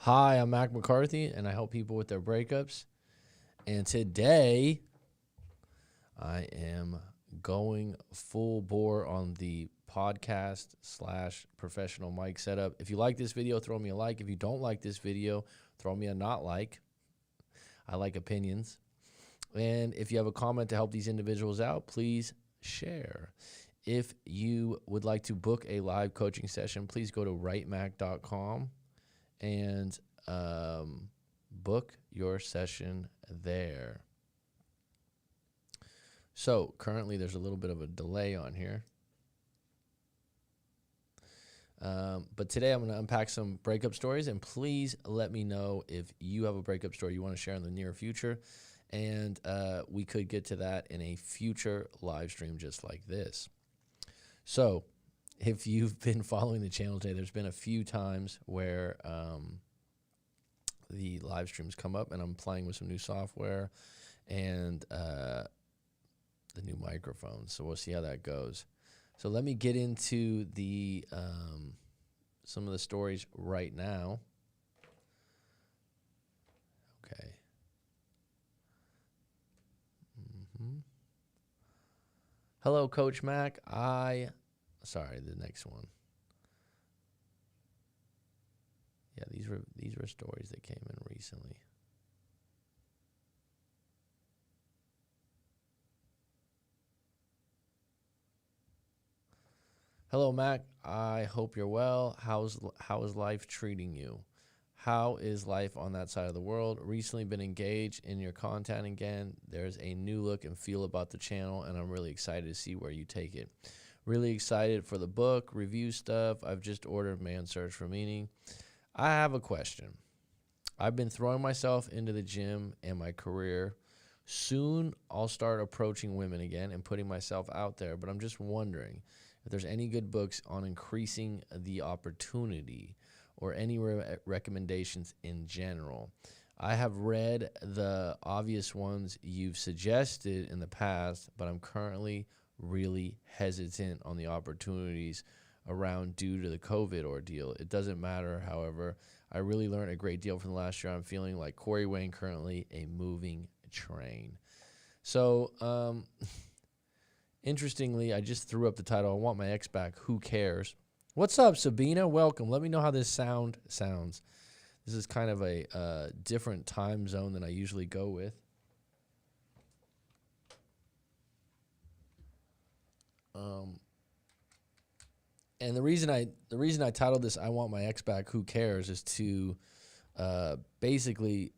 Hi, I'm Mac McCarthy, and I help people with their breakups. And today, I am going full bore on the podcast / professional mic setup. If you like this video, throw me a like. If you don't like this video, throw me a not like. I like opinions. And if you have a comment to help these individuals out, please share. If you would like to book a live coaching session, please go to writemac.com and book your session there. So currently there's a little bit of a delay on here. But today I'm going to unpack some breakup stories, and please let me know if you have a breakup story you want to share in the near future. And we could get to that in a future live stream just like this. So if you've been following the channel today, there's been a few times where the live streams come up, and I'm playing with some new software and the new microphones. So we'll see how that goes. So let me get into the some of the stories right now. Okay. Hello, Coach Mac. Sorry, the next one. Yeah, these were stories that came in recently. Hello, Mac. I hope you're well. How is life treating you? How is life on that side of the world? Recently been engaged in your content again. There's a new look and feel about the channel, and I'm really excited to see where you take it. Really excited for the book, review stuff. I've just ordered Man's Search for Meaning. I have a question. I've been throwing myself into the gym and my career. Soon I'll start approaching women again and putting myself out there, but I'm just wondering if there's any good books on increasing the opportunity or any recommendations in general. I have read the obvious ones you've suggested in the past, but I'm currently really hesitant on the opportunities around due to the COVID ordeal. It doesn't matter, however. I really learned a great deal from the last year. I'm feeling like Corey Wayne, currently a moving train. So, interestingly, I just threw up the title, I Want My Ex Back, Who Cares? What's up, Sabina? Welcome. Let me know how this sounds. This is kind of a different time zone than I usually go with. And the reason I titled this "I Want My Ex Back, Who Cares" is to basically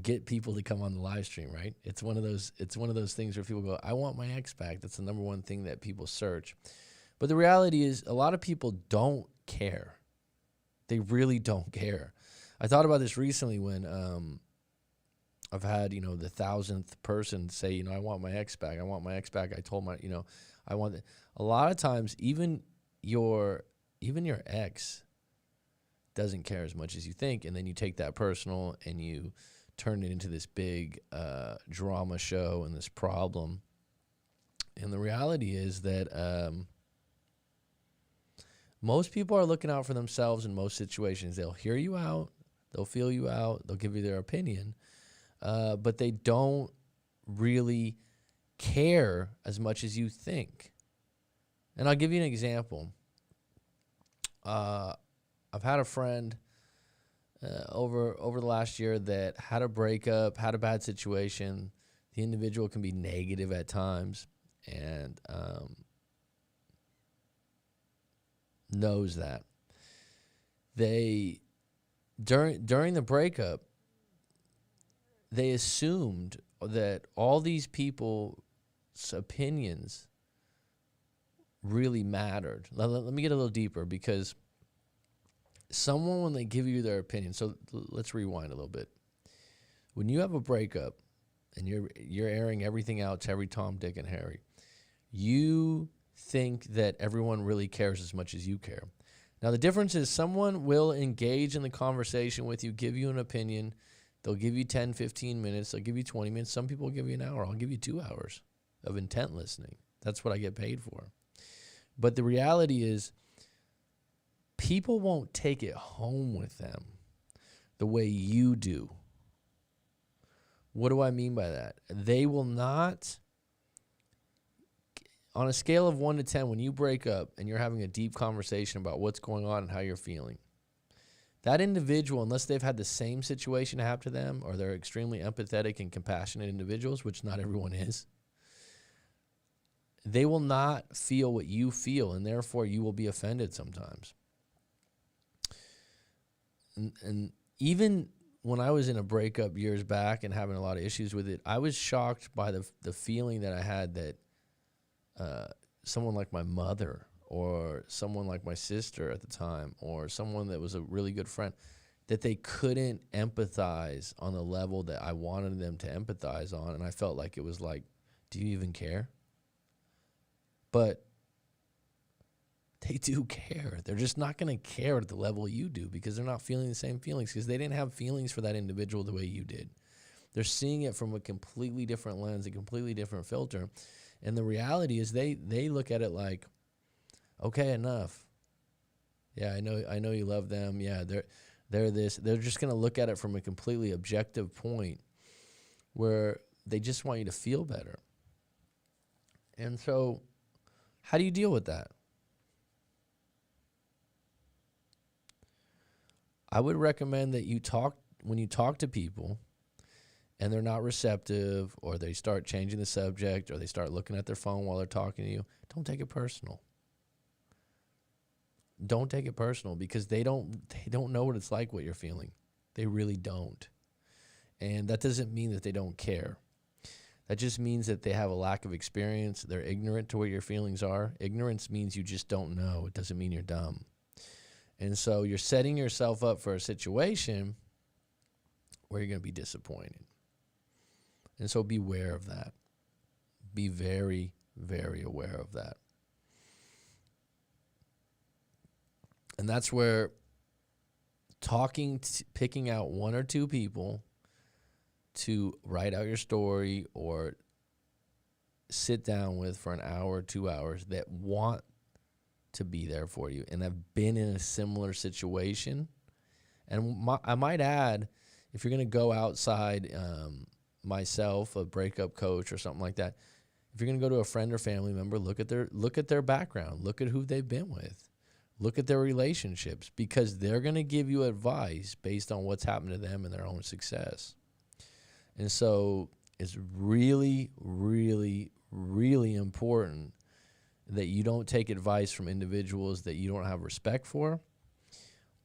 get people to come on the live stream. Right? It's one of those things where people go, "I want my ex back." That's the number one thing that people search. But the reality is, a lot of people don't care. They really don't care. I thought about this recently when I've had, the 1,000th person say, I want my ex back. I want my ex back. I told I want it. A lot of times, even your ex doesn't care as much as you think, and then you take that personal and you turn it into this big drama show and this problem. And the reality is that most people are looking out for themselves in most situations. They'll hear you out, they'll feel you out, they'll give you their opinion, but they don't really care as much as you think. And I'll give you an example. I've had a friend over the last year that had a breakup, had a bad situation. The individual can be negative at times, and knows that. They during the breakup, they assumed that all these people's opinions really mattered. Let me get a little deeper, because someone, when they give you their opinion, so let's rewind a little bit. When you have a breakup and you're airing everything out to every Tom, Dick, and Harry, you think that everyone really cares as much as you care. Now, the difference is someone will engage in the conversation with you, give you an opinion. They'll give you 10, 15 minutes. They'll give you 20 minutes. Some people will give you an hour. I'll give you 2 hours of intent listening. That's what I get paid for. But the reality is, people won't take it home with them. the way you do. What do I mean by that? They will not, on a scale of 1 to 10, when you break up and you're having a deep conversation about what's going on and how you're feeling, that individual, unless they've had the same situation happen to them or they're extremely empathetic and compassionate individuals, which not everyone is, they will not feel what you feel, and therefore you will be offended sometimes. And even when I was in a breakup years back and having a lot of issues with it, I was shocked by the feeling that I had that someone like my mother or someone like my sister at the time or someone that was a really good friend, that they couldn't empathize on the level that I wanted them to empathize on. And I felt like it was like, do you even care? But they do care. They're just not going to care at the level you do because they're not feeling the same feelings because they didn't have feelings for that individual the way you did. They're seeing it from a completely different lens, a completely different filter. And the reality is they look at it like, okay, enough. Yeah, I know you love them. Yeah, they're this. They're just going to look at it from a completely objective point where they just want you to feel better. And so how do you deal with that? I would recommend that when you talk to people and they're not receptive or they start changing the subject or they start looking at their phone while they're talking to you, don't take it personal. Don't take it personal because they don't know what it's like, what you're feeling. They really don't. And that doesn't mean that they don't care. That just means that they have a lack of experience. They're ignorant to what your feelings are. Ignorance means you just don't know. It doesn't mean you're dumb. And so you're setting yourself up for a situation where you're going to be disappointed. And so beware of that. Be very, very aware of that. And that's where picking out one or two people to write out your story or sit down with for an hour or 2 hours that want to be there for you and have been in a similar situation. And I might add, if you're going to go outside myself, a breakup coach or something like that, if you're going to go to a friend or family member, look at their background, look at who they've been with, look at their relationships, because they're going to give you advice based on what's happened to them and their own success. And so it's really, really, really important that you don't take advice from individuals that you don't have respect for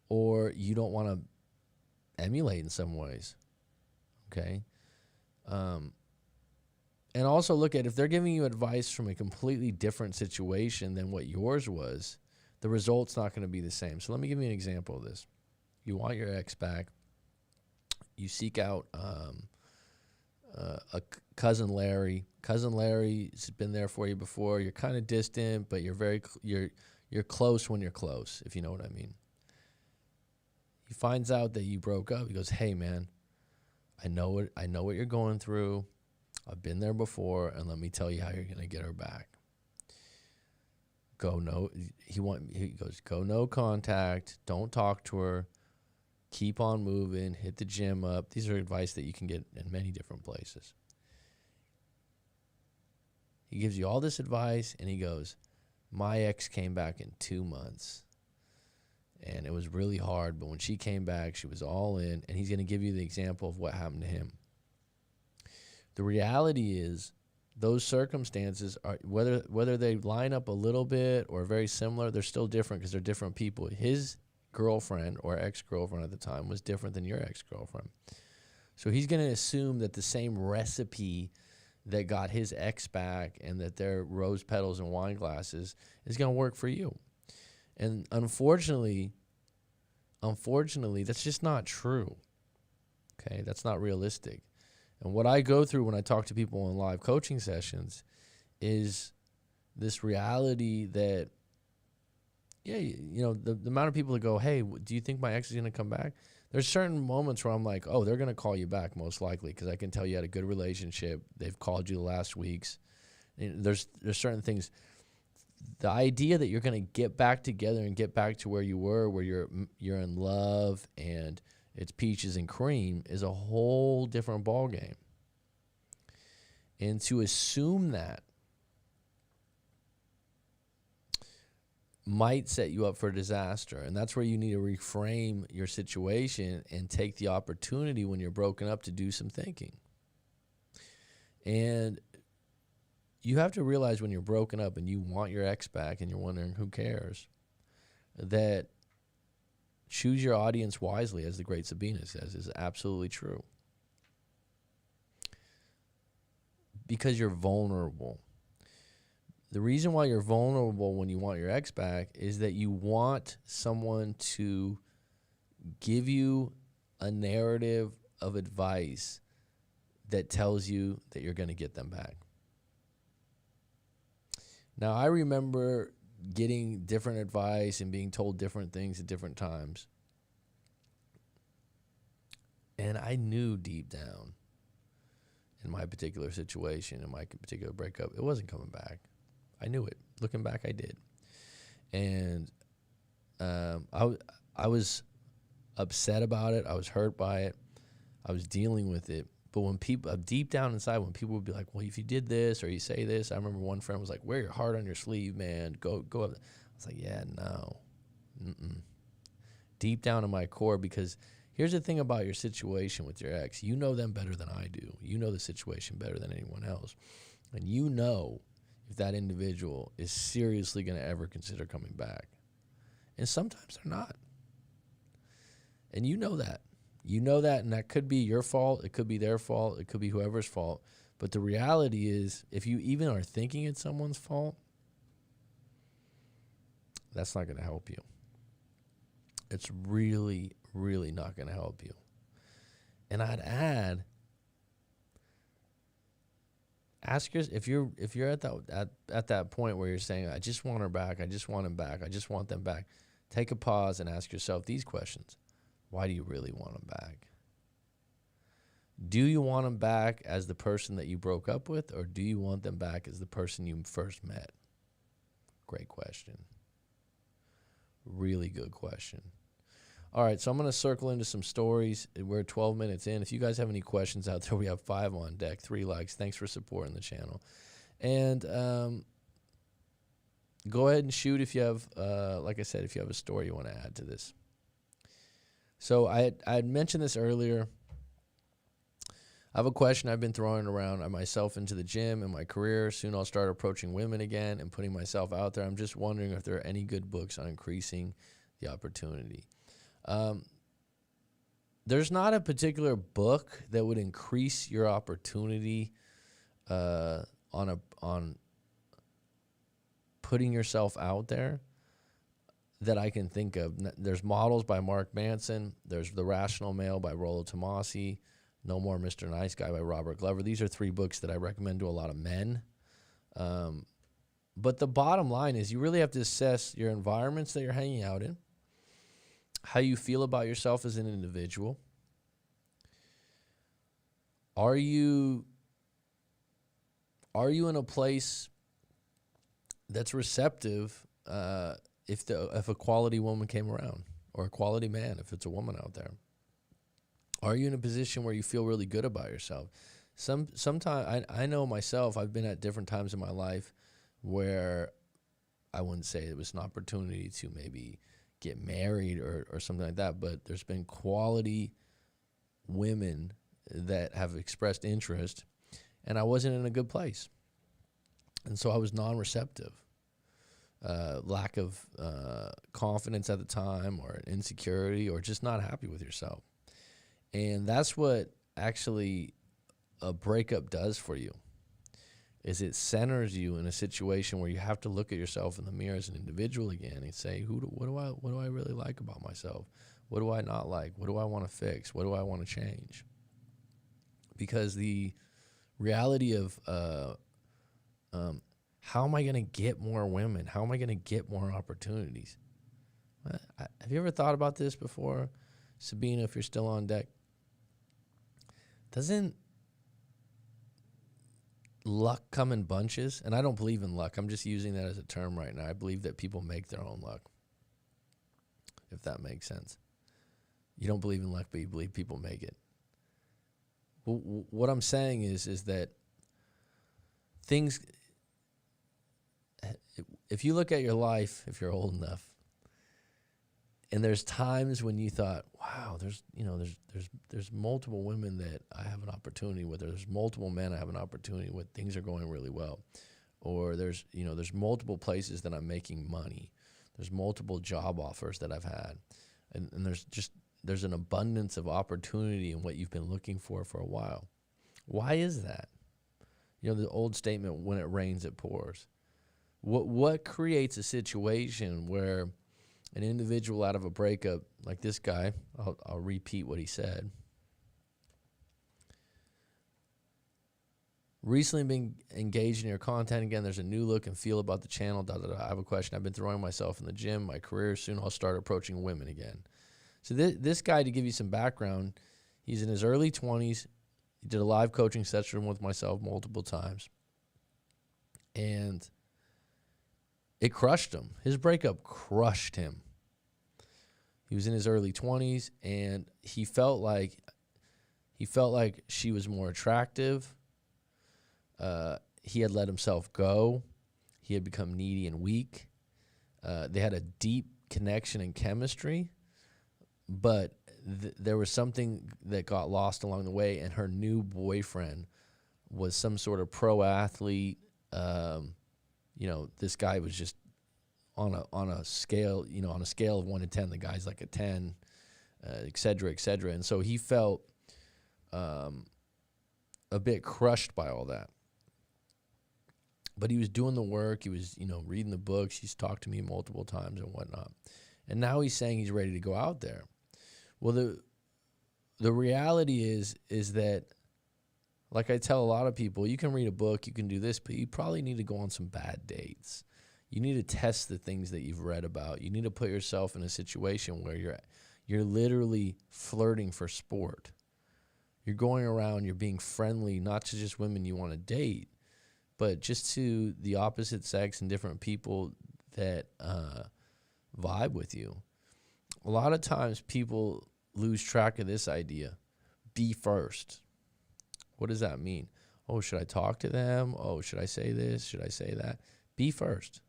or you don't want to emulate in some ways, okay? And also look at if they're giving you advice from a completely different situation than what yours was, the result's not going to be the same. So let me give you an example of this. You want your ex back. You seek out a cousin Larry. Cousin Larry's been there for you before. You're kind of distant, but you're close when you're close, if you know what I mean. He finds out that you broke up. He goes, "Hey, man, I know what you're going through. I've been there before, and let me tell you how you're gonna get her back. Go no contact. Don't talk to her. Keep on moving. Hit the gym up." These are advice that you can get in many different places. He gives you all this advice, and he goes, "My ex came back in 2 months, and it was really hard, but when she came back, she was all in," and he's going to give you the example of what happened to him. The reality is those circumstances, are whether they line up a little bit or very similar, they're still different because they're different people. His girlfriend or ex-girlfriend at the time was different than your ex-girlfriend. So he's going to assume that the same recipe that got his ex back and that they're rose petals and wine glasses is going to work for you. And unfortunately, that's just not true. Okay, that's not realistic. And what I go through when I talk to people in live coaching sessions is this reality that, yeah, you know, the amount of people that go, "Hey, do you think my ex is going to come back?" There's certain moments where I'm like, oh, they're going to call you back most likely because I can tell you had a good relationship. They've called you the last weeks. And there's certain things. The idea that you're going to get back together and get back to where you were, where you're in love and it's peaches and cream, is a whole different ballgame. And to assume that might set you up for disaster. And that's where you need to reframe your situation and take the opportunity when you're broken up to do some thinking. And you have to realize when you're broken up and you want your ex back and you're wondering who cares, that choose your audience wisely, as the great Sabina says, is absolutely true. Because you're vulnerable. The reason why you're vulnerable when you want your ex back is that you want someone to give you a narrative of advice that tells you that you're going to get them back. Now, I remember getting different advice and being told different things at different times. And I knew deep down in my particular situation, in my particular breakup, it wasn't coming back. I knew it. Looking back, I did. And I was upset about it. I was hurt by it. I was dealing with it. But when people, deep down inside, when people would be like, well, if you did this or you say this, I remember one friend was like, wear your heart on your sleeve, man. Go up. I was like, yeah, no. Deep down in my core, because here's the thing about your situation with your ex. You know them better than I do. You know the situation better than anyone else. And you know if that individual is seriously going to ever consider coming back. And sometimes they're not. And you know that. You know that, and that could be your fault. It could be their fault. It could be whoever's fault. But the reality is, if you even are thinking it's someone's fault, that's not going to help you. It's really, really not going to help you. And I'd add, ask yourself, if you're at that point where you're saying, I just want her back, I just want him back, I just want them back, take a pause and ask yourself these questions. Why do you really want them back? Do you want them back as the person that you broke up with, or do you want them back as the person you first met? Great question. Really good question. All right, so I'm going to circle into some stories. We're 12 minutes in. If you guys have any questions out there, we have 5 on deck, 3 likes. Thanks for supporting the channel. And go ahead and shoot if you have, like I said, if you have a story you want to add to this. So I had mentioned this earlier. I have a question I've been throwing around on myself into the gym in my career. Soon I'll start approaching women again and putting myself out there. I'm just wondering if there are any good books on increasing the opportunity. There's not a particular book that would increase your opportunity on putting yourself out there that I can think of. There's Models by Mark Manson. There's The Rational Male by Rollo Tomassi. No More Mr. Nice Guy by Robert Glover. These are 3 books that I recommend to a lot of men. But the bottom line is you really have to assess your environments that you're hanging out in, how you feel about yourself as an individual. Are you in a place that's receptive if a quality woman came around, or a quality man if it's a woman out there? Are you in a position where you feel really good about yourself? Sometimes I know myself, I've been at different times in my life where I wouldn't say it was an opportunity to maybe get married or something like that, but there's been quality women that have expressed interest, and I wasn't in a good place. And so I was non-receptive. Lack of confidence at the time, or insecurity, or just not happy with yourself. And that's what actually a breakup does for you, is it centers you in a situation where you have to look at yourself in the mirror as an individual again and say, what do I really like about myself? What do I not like? What do I want to fix? What do I want to change? Because the reality of how am I going to get more women? How am I going to get more opportunities? Have you ever thought about this before? Sabina, if you're still on deck, doesn't luck come in bunches? And I don't believe in luck. I'm just using that as a term right now. I believe that people make their own luck, if that makes sense. You don't believe in luck, but you believe people make it. What I'm saying is that things, if you look at your life, if you're old enough, and there's times when you thought, wow, there's multiple women that I have an opportunity with, or there's multiple men I have an opportunity with, things are going really well. Or there's multiple places that I'm making money. There's multiple job offers that I've had. And there's an abundance of opportunity in what you've been looking for a while. Why is that? The old statement, when it rains, it pours. What creates a situation where an individual out of a breakup, like this guy, I'll repeat what he said. Recently been engaged in your content again. There's a new look and feel about the channel. I have a question. I've been throwing myself in the gym, my career. Soon I'll start approaching women again. So this guy, to give you some background, he's in his early 20s. He did a live coaching session with myself multiple times. And it crushed him. His breakup crushed him. He was in his early 20s, and he felt like she was more attractive. He had let himself go. He had become needy and weak. They had a deep connection and chemistry, but there was something that got lost along the way, and her new boyfriend was some sort of pro athlete. This guy was just on a scale of 1 to 10, the guy's like a 10, et cetera, et cetera. And so he felt a bit crushed by all that. But he was doing the work. He was, reading the books. He's talked to me multiple times and whatnot. And now he's saying he's ready to go out there. Well, the reality is that, like I tell a lot of people, you can read a book, you can do this, but you probably need to go on some bad dates. You need to test the things that you've read about. You need to put yourself in a situation where you're literally flirting for sport. You're going around, you're being friendly, not to just women you want to date, but just to the opposite sex and different people that vibe with you. A lot of times people lose track of this idea. Be first. What does that mean? Oh, should I talk to them? Oh, should I say this? Should I say that? Be first.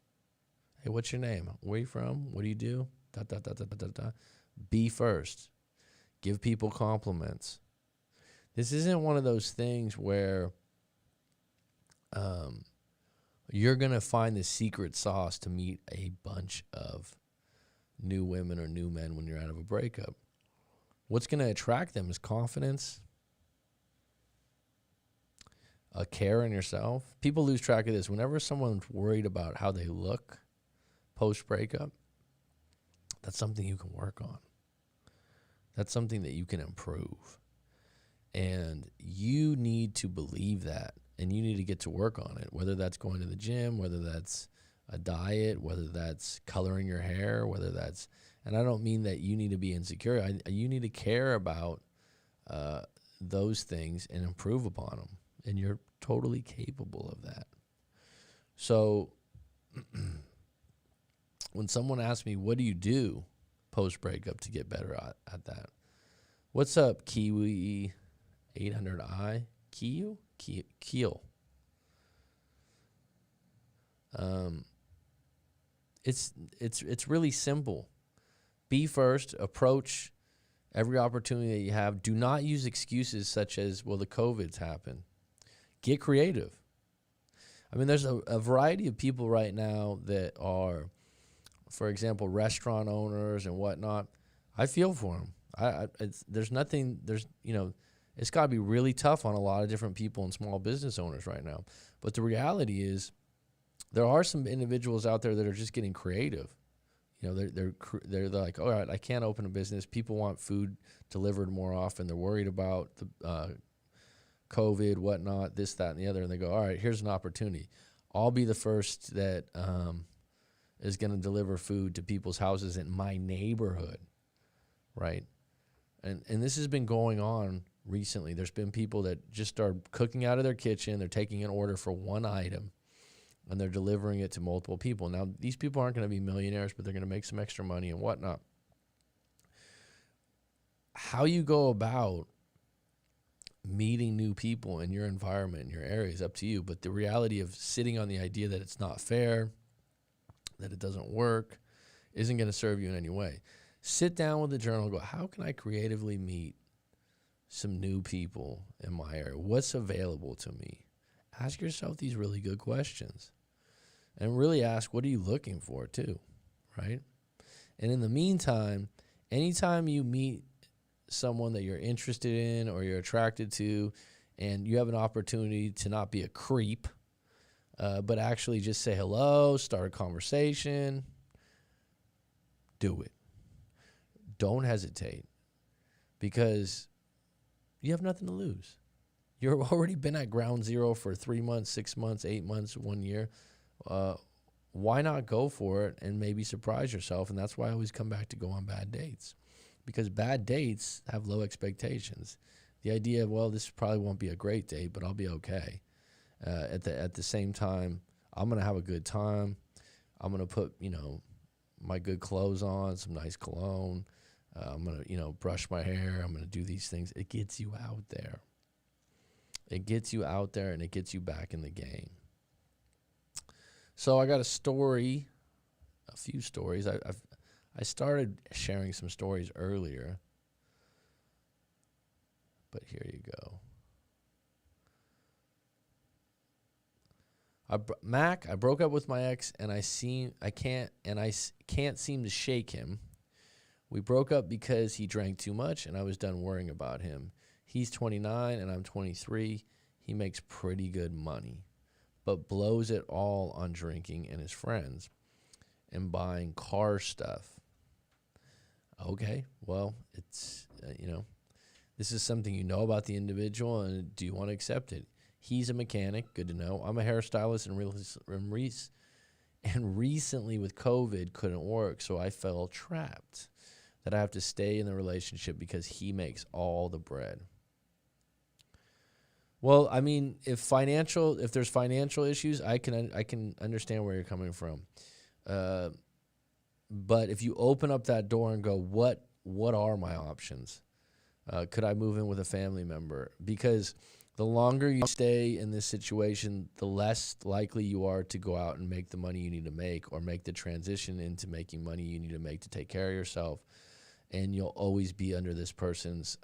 Hey, what's your name? Where are you from? What do you do? Be first. Give people compliments. This isn't one of those things where you're going to find the secret sauce to meet a bunch of new women or new men when you're out of a breakup. What's going to attract them is confidence, a care in yourself. People lose track of this. Whenever someone's worried about how they look post-breakup, that's something you can work on. That's something that you can improve. And you need to believe that, and you need to get to work on it, whether that's going to the gym, whether that's a diet, whether that's coloring your hair, whether that's, and I don't mean that you need to be insecure. You need to care about those things and improve upon them, and you're totally capable of that. So when someone asks me, what do you do post-breakup to get better at that? What's up, Kiwi 800i? Keel. It's really simple. Be first. Approach every opportunity that you have. Do not use excuses such as, well, the COVID's happened. Get creative. I mean, there's a variety of people right now that are, for example, restaurant owners and whatnot. I feel for them. It's got to be really tough on a lot of different people and small business owners right now. But the reality is, there are some individuals out there that are just getting creative. They're like, all right, I can't open a business. People want food delivered more often. They're worried about the COVID, whatnot, this, that, and the other. And they go, all right, here's an opportunity. I'll be the first that is going to deliver food to people's houses in my neighborhood, right? And this has been going on recently. There's been people that just start cooking out of their kitchen. They're taking an order for one item, and they're delivering it to multiple people. Now, these people aren't going to be millionaires, but they're going to make some extra money and whatnot. how you go about meeting new people in your environment, in your area, is up to you. But the reality of sitting on the idea that it's not fair, that it doesn't work, isn't going to serve you in any way. Sit down with the journal and go, how can I creatively meet some new people in my area? What's available to me? Ask yourself these really good questions. And really ask, what are you looking for too, right? And in the meantime, anytime you meet someone that you're interested in or you're attracted to, and you have an opportunity to not be a creep, but actually just say hello, start a conversation, do it. Don't hesitate, because you have nothing to lose. You've already been at ground zero for 3 months, 6 months, 8 months, 1 year. Why not go for it and maybe surprise yourself? And that's why I always come back to go on bad dates, because bad dates have low expectations. The idea of, well, this probably won't be a great date, but I'll be okay. At the same time, I'm gonna have a good time. I'm gonna put my good clothes on, some nice cologne. I'm gonna brush my hair. I'm gonna do these things. It gets you out there. It gets you out there, and it gets you back in the game. So I got a few stories. I started sharing some stories earlier, but here you go. I broke up with my ex, and I can't seem to shake him. We broke up because he drank too much, and I was done worrying about him. He's 29, and I'm 23. He makes pretty good money, but blows it all on drinking and his friends and buying car stuff. Okay, well, it's, this is something you know about the individual, and do you want to accept it? He's a mechanic, good to know. I'm a hairstylist, and recently with COVID couldn't work, so I felt trapped that I have to stay in the relationship because he makes all the bread. Well, I mean, if there's financial issues, I can understand where you're coming from. But if you open up that door and go, what are my options? Could I move in with a family member? Because the longer you stay in this situation, the less likely you are to go out and make the money you need to make, or make the transition into making money you need to make to take care of yourself. And you'll always be under this person's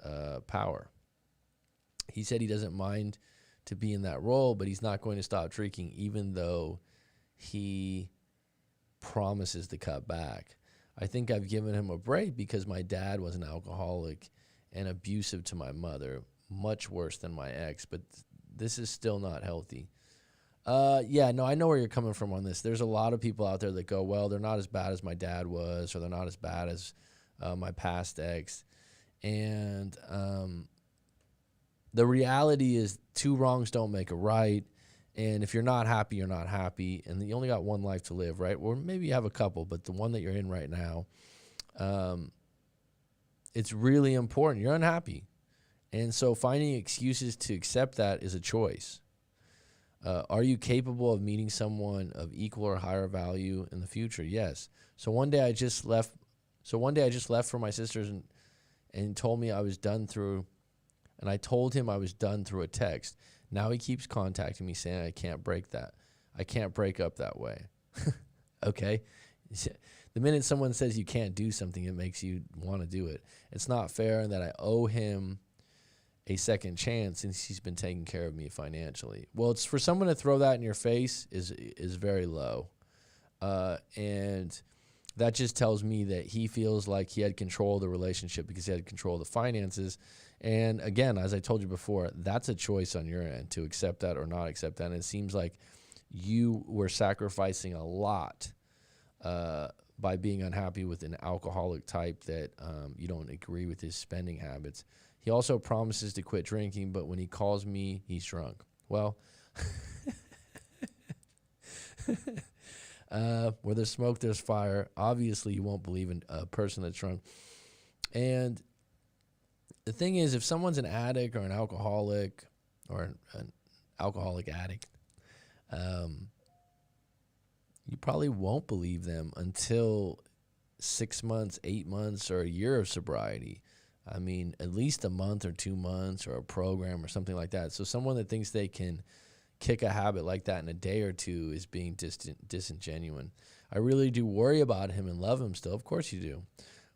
power. He said he doesn't mind to be in that role, but he's not going to stop drinking, even though he promises to cut back. I think I've given him a break because my dad was an alcoholic and abusive to my mother, much worse than my ex, but this is still not healthy. I know where you're coming from on this. There's a lot of people out there that go, well, they're not as bad as my dad was, or they're not as bad as my past ex. And the reality is, two wrongs don't make a right. And if you're not happy, you're not happy. And you only got one life to live, right? Or maybe you have a couple, but the one that you're in right now, it's really important. You're unhappy. And so finding excuses to accept that is a choice. Are you capable of meeting someone of equal or higher value in the future? Yes. So one day I just left for my sisters and told me I was done through, and I told him I was done through a text. Now he keeps contacting me saying I can't break that. I can't break up that way. Okay? The minute someone says you can't do something, it makes you want to do it. It's not fair, and that I owe him a second chance since he's been taking care of me financially. Well, it's for someone to throw that in your face is very low. And that just tells me that he feels like he had control of the relationship because he had control of the finances. And again, as I told you before, that's a choice on your end to accept that or not accept that. And it seems like you were sacrificing a lot by being unhappy with an alcoholic type that you don't agree with his spending habits. He also promises to quit drinking, but when he calls me, he's drunk. Well, where there's smoke, there's fire. Obviously, you won't believe in a person that's drunk. And the thing is, if someone's an addict or an alcoholic or an alcoholic addict, you probably won't believe them until 6 months, 8 months, or a year of sobriety. I mean, at least a month or 2 months or a program or something like that. So someone that thinks they can kick a habit like that in a day or two is being disingenuous. I really do worry about him and love him still. Of course you do.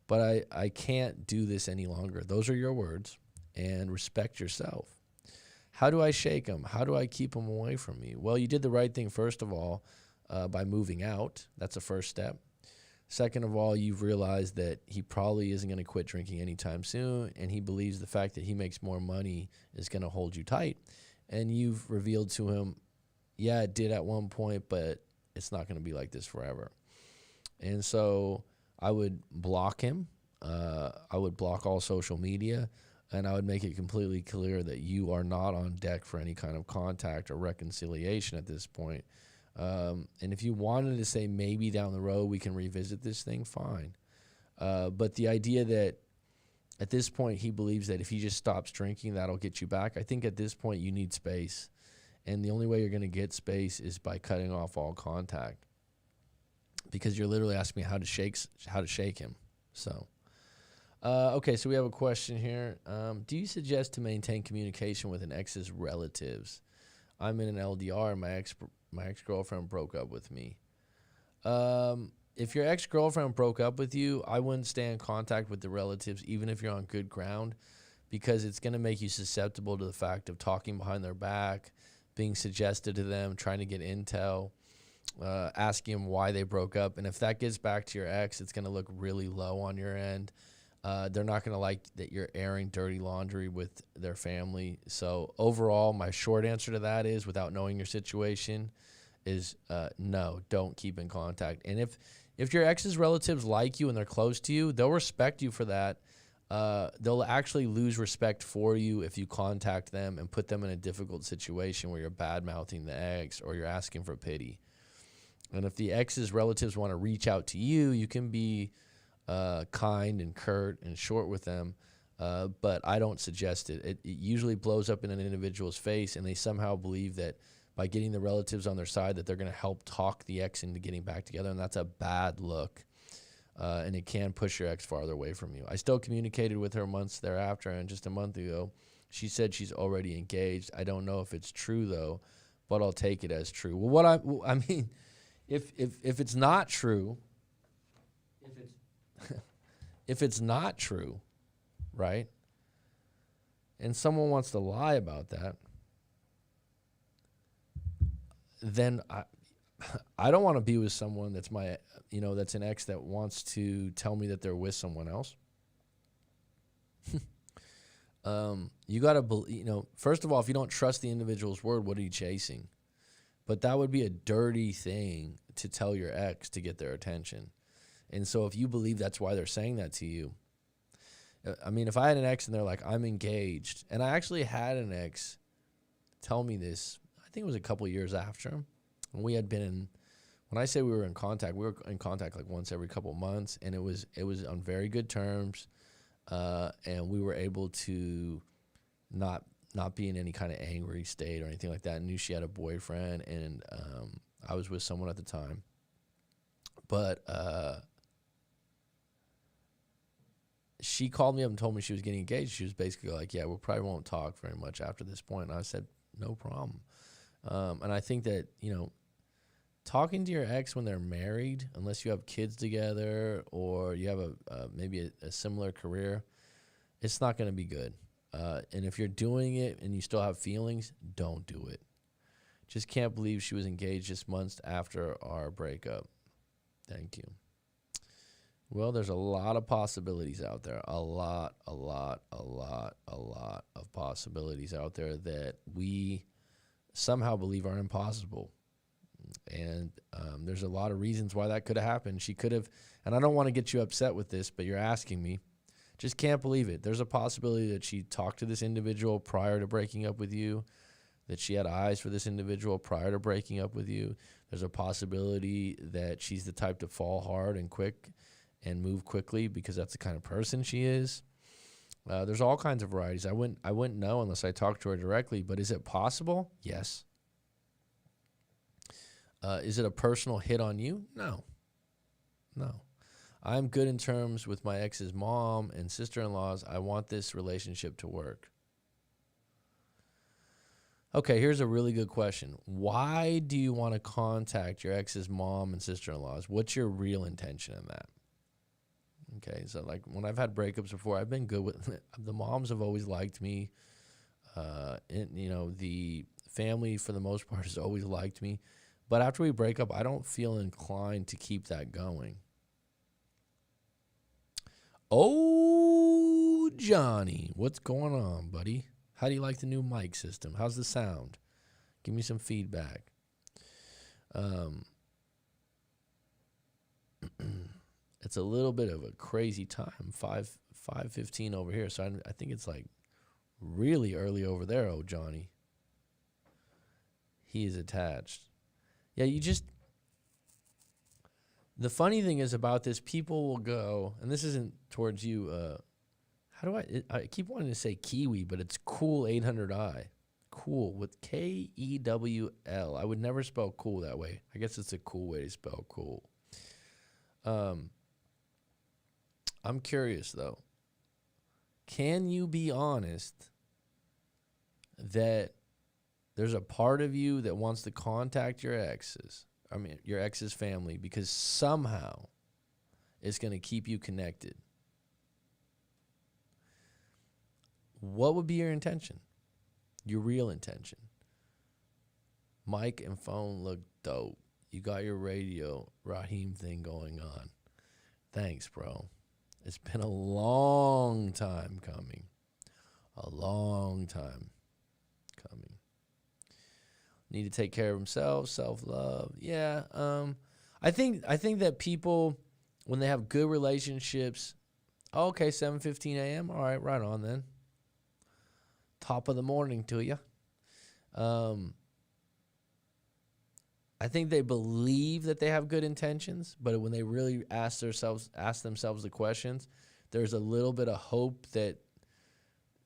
But I can't do this any longer. Those are your words. And respect yourself. How do I shake him? How do I keep him away from me? Well, you did the right thing, first of all, by moving out. That's the first step. Second of all, you've realized that he probably isn't going to quit drinking anytime soon, and he believes the fact that he makes more money is going to hold you tight. And you've revealed to him, yeah, it did at one point, but it's not going to be like this forever. And so I would block him. I would block all social media, and I would make it completely clear that you are not on deck for any kind of contact or reconciliation at this point. And if you wanted to say maybe down the road we can revisit this thing, fine. But the idea that at this point he believes that if he just stops drinking, that'll get you back, I think at this point you need space. And the only way you're going to get space is by cutting off all contact. Because you're literally asking me how to shake him. So, okay, so we have a question here. Do you suggest to maintain communication with an ex's relatives? I'm in an LDR and my ex-girlfriend broke up with me. If your ex-girlfriend broke up with you, I wouldn't stay in contact with the relatives, even if you're on good ground, because it's going to make you susceptible to the fact of talking behind their back, being suggested to them, trying to get intel, asking them why they broke up. And if that gets back to your ex, it's going to look really low on your end. They're not going to like that you're airing dirty laundry with their family. So overall, my short answer to that is, without knowing your situation, is no, don't keep in contact. And if your ex's relatives like you and they're close to you, they'll respect you for that. They'll actually lose respect for you if you contact them and put them in a difficult situation where you're bad-mouthing the ex or you're asking for pity. And if the ex's relatives want to reach out to you, you can be kind and curt and short with them, but I don't suggest it. It usually blows up in an individual's face, and they somehow believe that by getting the relatives on their side that they're going to help talk the ex into getting back together, and that's a bad look, and it can push your ex farther away from you. I still communicated with her months thereafter, and just a month ago, she said she's already engaged. I don't know if it's true, though, but I'll take it as true. Well, I mean, if it's not true, if it's not true, right, and someone wants to lie about that, then I don't want to be with someone that's that's an ex that wants to tell me that they're with someone else. You got to, first of all, if you don't trust the individual's word, what are you chasing? But that would be a dirty thing to tell your ex to get their attention. And so if you believe that's why they're saying that to you, I mean, if I had an ex and they're like, I'm engaged, and I actually had an ex tell me this, I think it was a couple years after, and we had been when I say we were in contact like once every couple months, and it was on very good terms, and we were able to not be in any kind of angry state or anything like that. I knew she had a boyfriend, and I was with someone at the time. But she called me up and told me she was getting engaged. She was basically like, yeah, we probably won't talk very much after this point. And I said, no problem. And I think that, talking to your ex when they're married, unless you have kids together or you have maybe a similar career, it's not going to be good. And if you're doing it and you still have feelings, don't do it. Just can't believe she was engaged just months after our breakup. Thank you. Well, there's a lot of possibilities out there. A lot of possibilities out there that we somehow believe are impossible. And there's a lot of reasons why that could have happened. She could have, and I don't want to get you upset with this, but you're asking me. Just can't believe it. There's a possibility that she talked to this individual prior to breaking up with you, that she had eyes for this individual prior to breaking up with you. There's a possibility that she's the type to fall hard and quick and move quickly because that's the kind of person she is. There's all kinds of varieties. I wouldn't know unless I talked to her directly, but is it possible? Yes. Is it a personal hit on you? No. I'm good in terms with my ex's mom and sister-in-laws. I want this relationship to work. Okay, here's a really good question. Why do you want to contact your ex's mom and sister-in-laws? What's your real intention in that? Okay, so like when I've had breakups before, I've been good with the moms have always liked me. And, you know, the family for the most part has always liked me. But after we break up, I don't feel inclined to keep that going. Oh, Johnny, what's going on, buddy? How do you like the new mic system? How's the sound? Give me some feedback. It's a little bit of a crazy time, 5:15 over here. So I think it's like really early over there, oh, Johnny. He is attached. Yeah, the funny thing is about this, people will go, and this isn't towards you, how do I keep wanting to say Kiwi, but it's cool 800i. Cool with Kewl. I would never spell cool that way. I guess it's a cool way to spell cool. I'm curious though. Can you be honest that there's a part of you that wants to contact your ex's family because somehow it's going to keep you connected? What would be your intention? Your real intention? Mic and phone look dope. You got your radio Raheem thing going on. Thanks, bro. It's been a long time coming. A long time coming. Need to take care of themselves, self-love. Yeah. I think that people, when they have good relationships, okay, 7:15 a.m. All right, right on then. Top of the morning to you. I think they believe that they have good intentions, but when they really ask themselves the questions, there's a little bit of hope that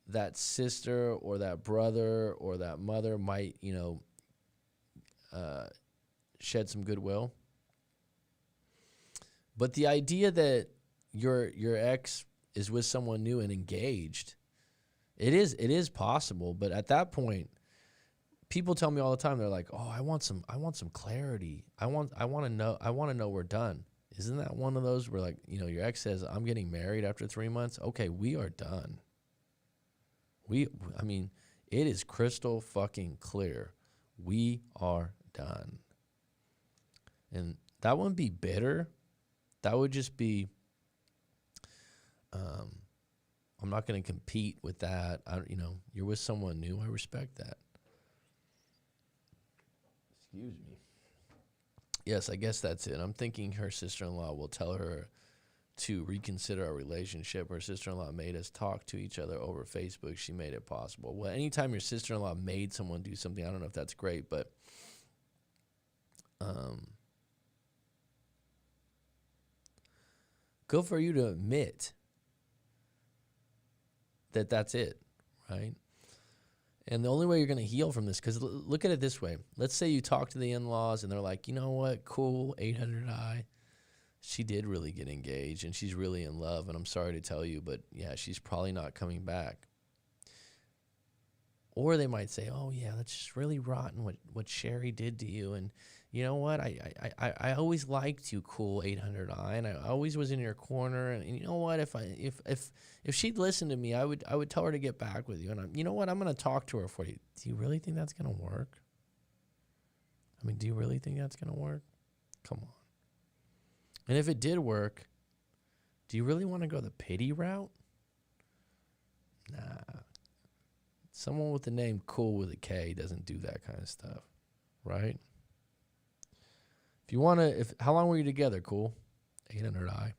that sister or that brother or that mother might, shed some goodwill. But the idea that your ex is with someone new and engaged, it is possible. But at that point, people tell me all the time, they're like, "Oh, I want some clarity. I want to know we're done." Isn't that one of those where, like, your ex says, "I'm getting married after 3 months." Okay, we are done. It is crystal fucking clear. We are done. And that wouldn't be bitter. That would just be, I'm not going to compete with that. You're with someone new. I respect that. Excuse me. Yes, I guess that's it. I'm thinking her sister-in-law will tell her to reconsider our relationship. Her sister-in-law made us talk to each other over Facebook. She made it possible. Well, anytime your sister-in-law made someone do something, I don't know if that's great, but good for you to admit that that's it, right? And the only way you're going to heal from this, because look at it this way. Let's say you talk to the in-laws and they're like, you know what, cool, 800i. She did really get engaged and she's really in love. And I'm sorry to tell you, but yeah, she's probably not coming back. Or they might say, oh yeah, that's just really rotten what Sherry did to you. And you know what? I always liked you, cool 800i, and I always was in your corner. And you know what? If she'd listened to me, I would tell her to get back with you. And you know what? I'm going to talk to her for you. Do you really think that's going to work? Do you really think that's going to work? Come on. And if it did work, do you really want to go the pity route? Nah. Someone with the name Cool with a K doesn't do that kind of stuff, right? If you want to, how long were you together, Cool? 800i.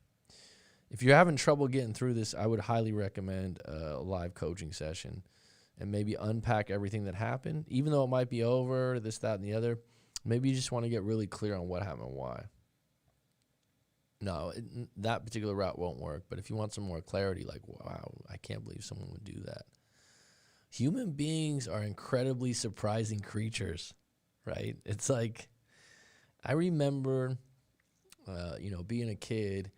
If you're having trouble getting through this, I would highly recommend a live coaching session and maybe unpack everything that happened. Even though it might be over, this, that, and the other, maybe you just want to get really clear on what happened and why. No, that particular route won't work. But if you want some more clarity, like, wow, I can't believe someone would do that. Human beings are incredibly surprising creatures, right? It's like, I remember, being a kid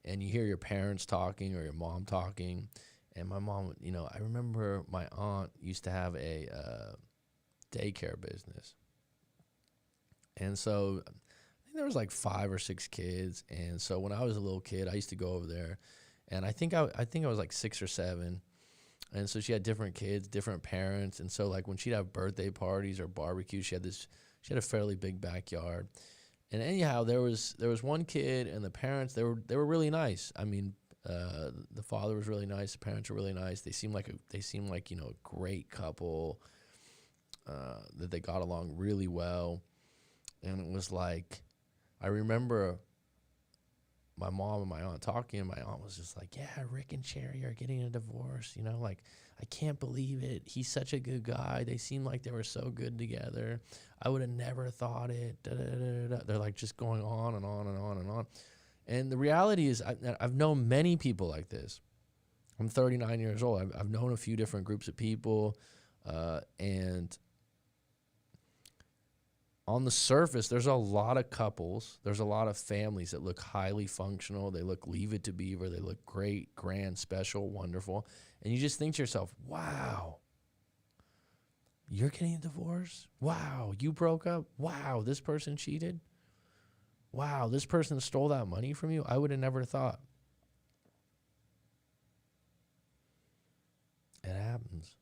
and you hear your parents talking or your mom talking. And my mom, I remember my aunt used to have a daycare business. And so I think there was like 5 or 6 kids. And so when I was a little kid, I used to go over there. And I think I was like 6 or 7. And so she had different kids, different parents. And so like when she'd have birthday parties or barbecues, she had a fairly big backyard. And anyhow, there was one kid, and the parents, they were really nice. I mean, the father was really nice, the parents were really nice. They seemed like a great couple, that they got along really well. And it was like, I remember my mom and my aunt talking, and my aunt was just like, yeah, Rick and Sherry are getting a divorce, like, I can't believe it. He's such a good guy. They seem like they were so good together. I would have never thought it. Da, da, da, da. They're like just going on and on and on and on. And the reality is, I've known many people like this. I'm 39 years old. I've known a few different groups of people, and on the surface, there's a lot of couples, there's a lot of families that look highly functional. They look leave it to beaver. They look great, grand, special, wonderful. And you just think to yourself, wow, you're getting a divorce? Wow, you broke up? Wow, this person cheated? Wow, this person stole that money from you? I would have never thought. It happens.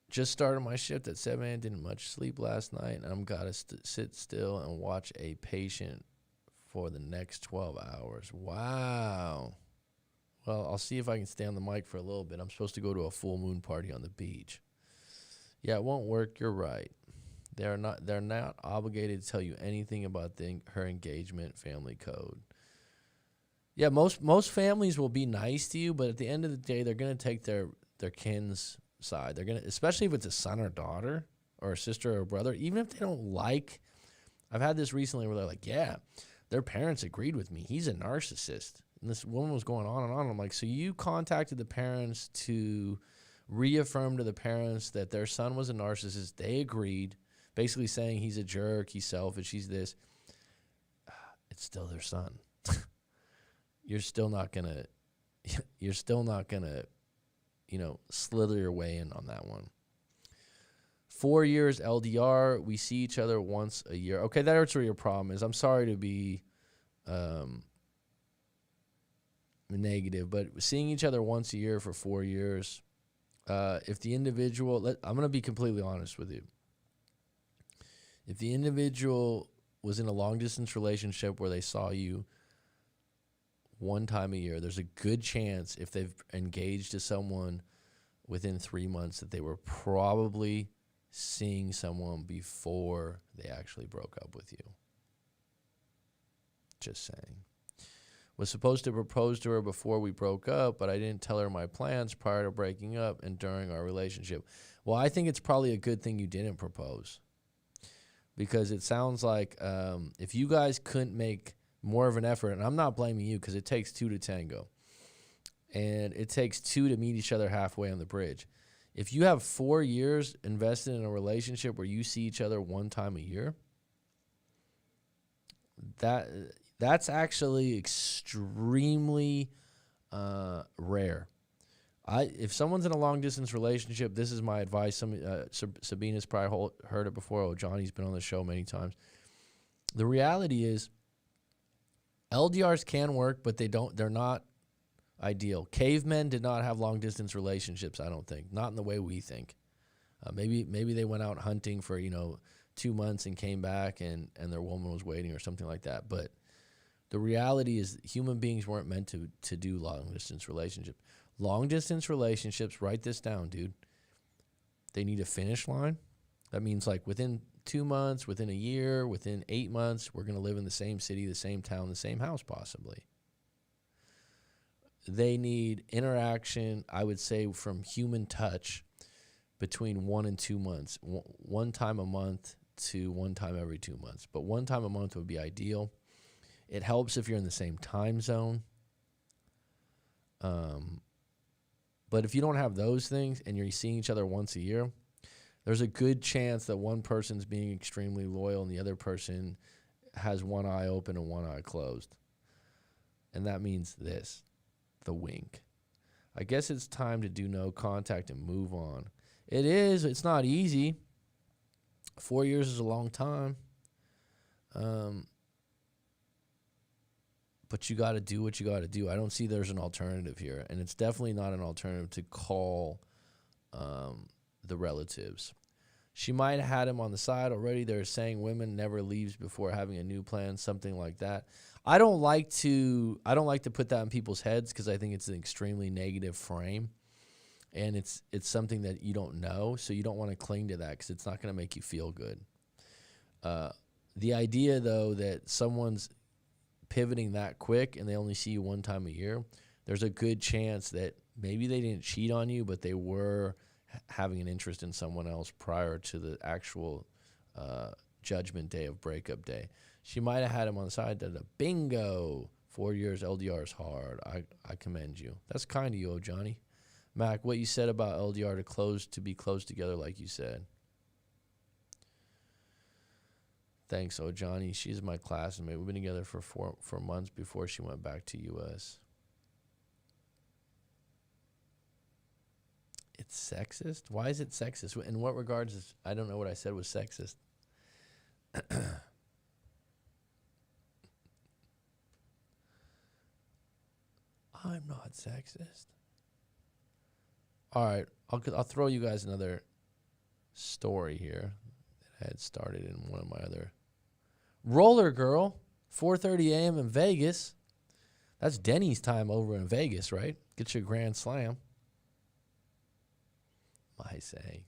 Just started my shift at 7 a.m. Didn't much sleep last night, and I'm got to sit still and watch a patient for the next 12 hours. Wow. Well, I'll see if I can stay on the mic for a little bit. I'm supposed to go to a full moon party on the beach. Yeah, it won't work. You're right. They're not obligated to tell you anything about her engagement family code. Yeah, most families will be nice to you, but at the end of the day, they're going to take their kin's side. They're gonna, especially if it's a son or daughter or a sister or a brother, even if they don't like. I've had this recently where they're like, yeah, their parents agreed with me. He's a narcissist. And this woman was going on and on. I'm like, so you contacted the parents to reaffirm to the parents that their son was a narcissist. They agreed, basically saying he's a jerk, he's selfish, he's this. It's still their son. You're still not gonna slither your way in on that one. 4 years LDR, we see each other once a year. Okay, that's where your problem is. I'm sorry to be negative, but seeing each other once a year for 4 years, if the individual, I'm going to be completely honest with you. If the individual was in a long-distance relationship where they saw you one time a year, there's a good chance if they've engaged to someone within 3 months that they were probably seeing someone before they actually broke up with you. Just saying. Was supposed to propose to her before we broke up, but I didn't tell her my plans prior to breaking up and during our relationship. Well, I think it's probably a good thing you didn't propose, because it sounds like if you guys couldn't make more of an effort, and I'm not blaming you because it takes 2 to tango, and it takes 2 to meet each other halfway on the bridge. If you have 4 years invested in a relationship where you see each other one time a year, that's actually extremely rare. If someone's in a long distance relationship, this is my advice. Sabina's probably heard it before. Oh, Johnny's been on the show many times. The reality is, LDRs can work, but they're not ideal. Cavemen did not have long distance relationships, I don't think. Not in the way we think. Maybe they went out hunting for 2 months and came back and their woman was waiting or something like that. But the reality is human beings weren't meant to do long distance relationships. Long distance relationships, write this down, dude. They need a finish line. That means like within 2 months, within a year, within 8 months, we're going to live in the same city, the same town, the same house possibly. They need interaction, I would say, from human touch between 1 and 2 months. One time a month to one time every 2 months. But one time a month would be ideal. It helps if you're in the same time zone. But if you don't have those things and you're seeing each other once a year, there's a good chance that one person's being extremely loyal and the other person has one eye open and one eye closed. And that means this, the wink. I guess it's time to do no contact and move on. It is. It's not easy. 4 years is a long time. But you got to do what you got to do. I don't see there's an alternative here. And it's definitely not an alternative to call the relatives. She might have had him on the side already. They're saying women never leaves before having a new plan, something like that. I don't like to put that in people's heads because I think it's an extremely negative frame. And it's something that you don't know, so you don't want to cling to that because it's not going to make you feel good. The idea, though, that someone's pivoting that quick and they only see you one time a year, there's a good chance that maybe they didn't cheat on you, but they were having an interest in someone else prior to the actual judgment day of breakup day. She might have had him on the side. Bingo! 4 years LDR is hard. I commend you. That's kind of you, Johnny. Mac, what you said about LDR to be close together like you said. Thanks, Johnny. She's my classmate. We've been together for four months before she went back to U.S. It's sexist? Why is it sexist? In what regards? I don't know what I said was sexist. I'm not sexist. All right, I'll throw you guys another story here that I had started in one of my other. Roller Girl, 4:30 a.m. in Vegas. That's Denny's time over in Vegas, right? Get your Grand Slam. I say.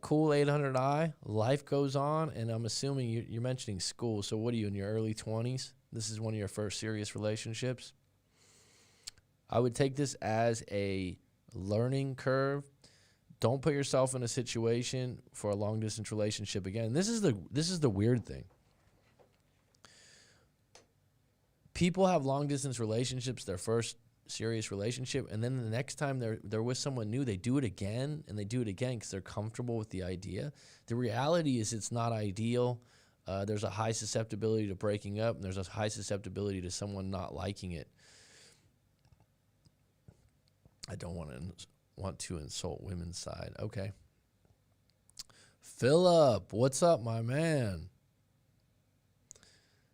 Cool 800i, life goes on, and I'm assuming you're mentioning school. So what are you, in your early 20s? This is one of your first serious relationships. I would take this as a learning curve. Don't put yourself in a situation for a long-distance relationship again. This is the weird thing. People have long-distance relationships, their first serious relationship, and then the next time they're with someone new, they do it again, and they do it again because they're comfortable with the idea. The reality is it's not ideal. There's a high susceptibility to breaking up, and there's a high susceptibility to someone not liking it. I don't want to insult women's side. Okay. Philip, what's up, my man?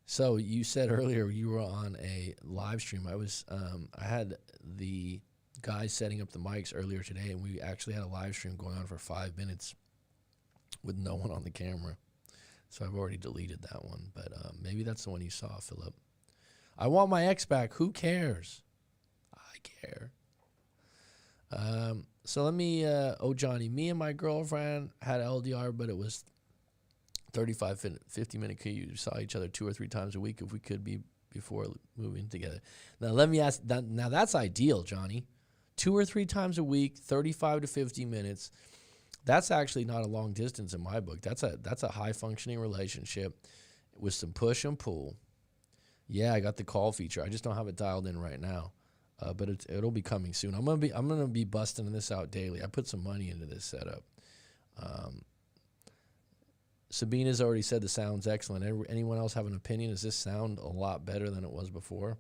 So you said earlier you were on a live stream. I had the guy setting up the mics earlier today, and we actually had a live stream going on for 5 minutes with no one on the camera. So I've already deleted that one, but maybe that's the one you saw, Philip. I want my ex back. Who cares? I care. So let me, Johnny, me and my girlfriend had LDR, but it was 35, 50-minute commute. You saw each other 2 or 3 times a week if we could be before moving together. Now, let me ask, now that's ideal, Johnny. 2 or 3 times a week, 35 to 50 minutes. That's actually not a long distance in my book. That's a high-functioning relationship with some push and pull. Yeah, I got the call feature. I just don't have it dialed in right now. But it'll be coming soon. I'm gonna be busting this out daily. I put some money into this setup. Sabina's already said the sound's excellent. Anyone else have an opinion? Does this sound a lot better than it was before?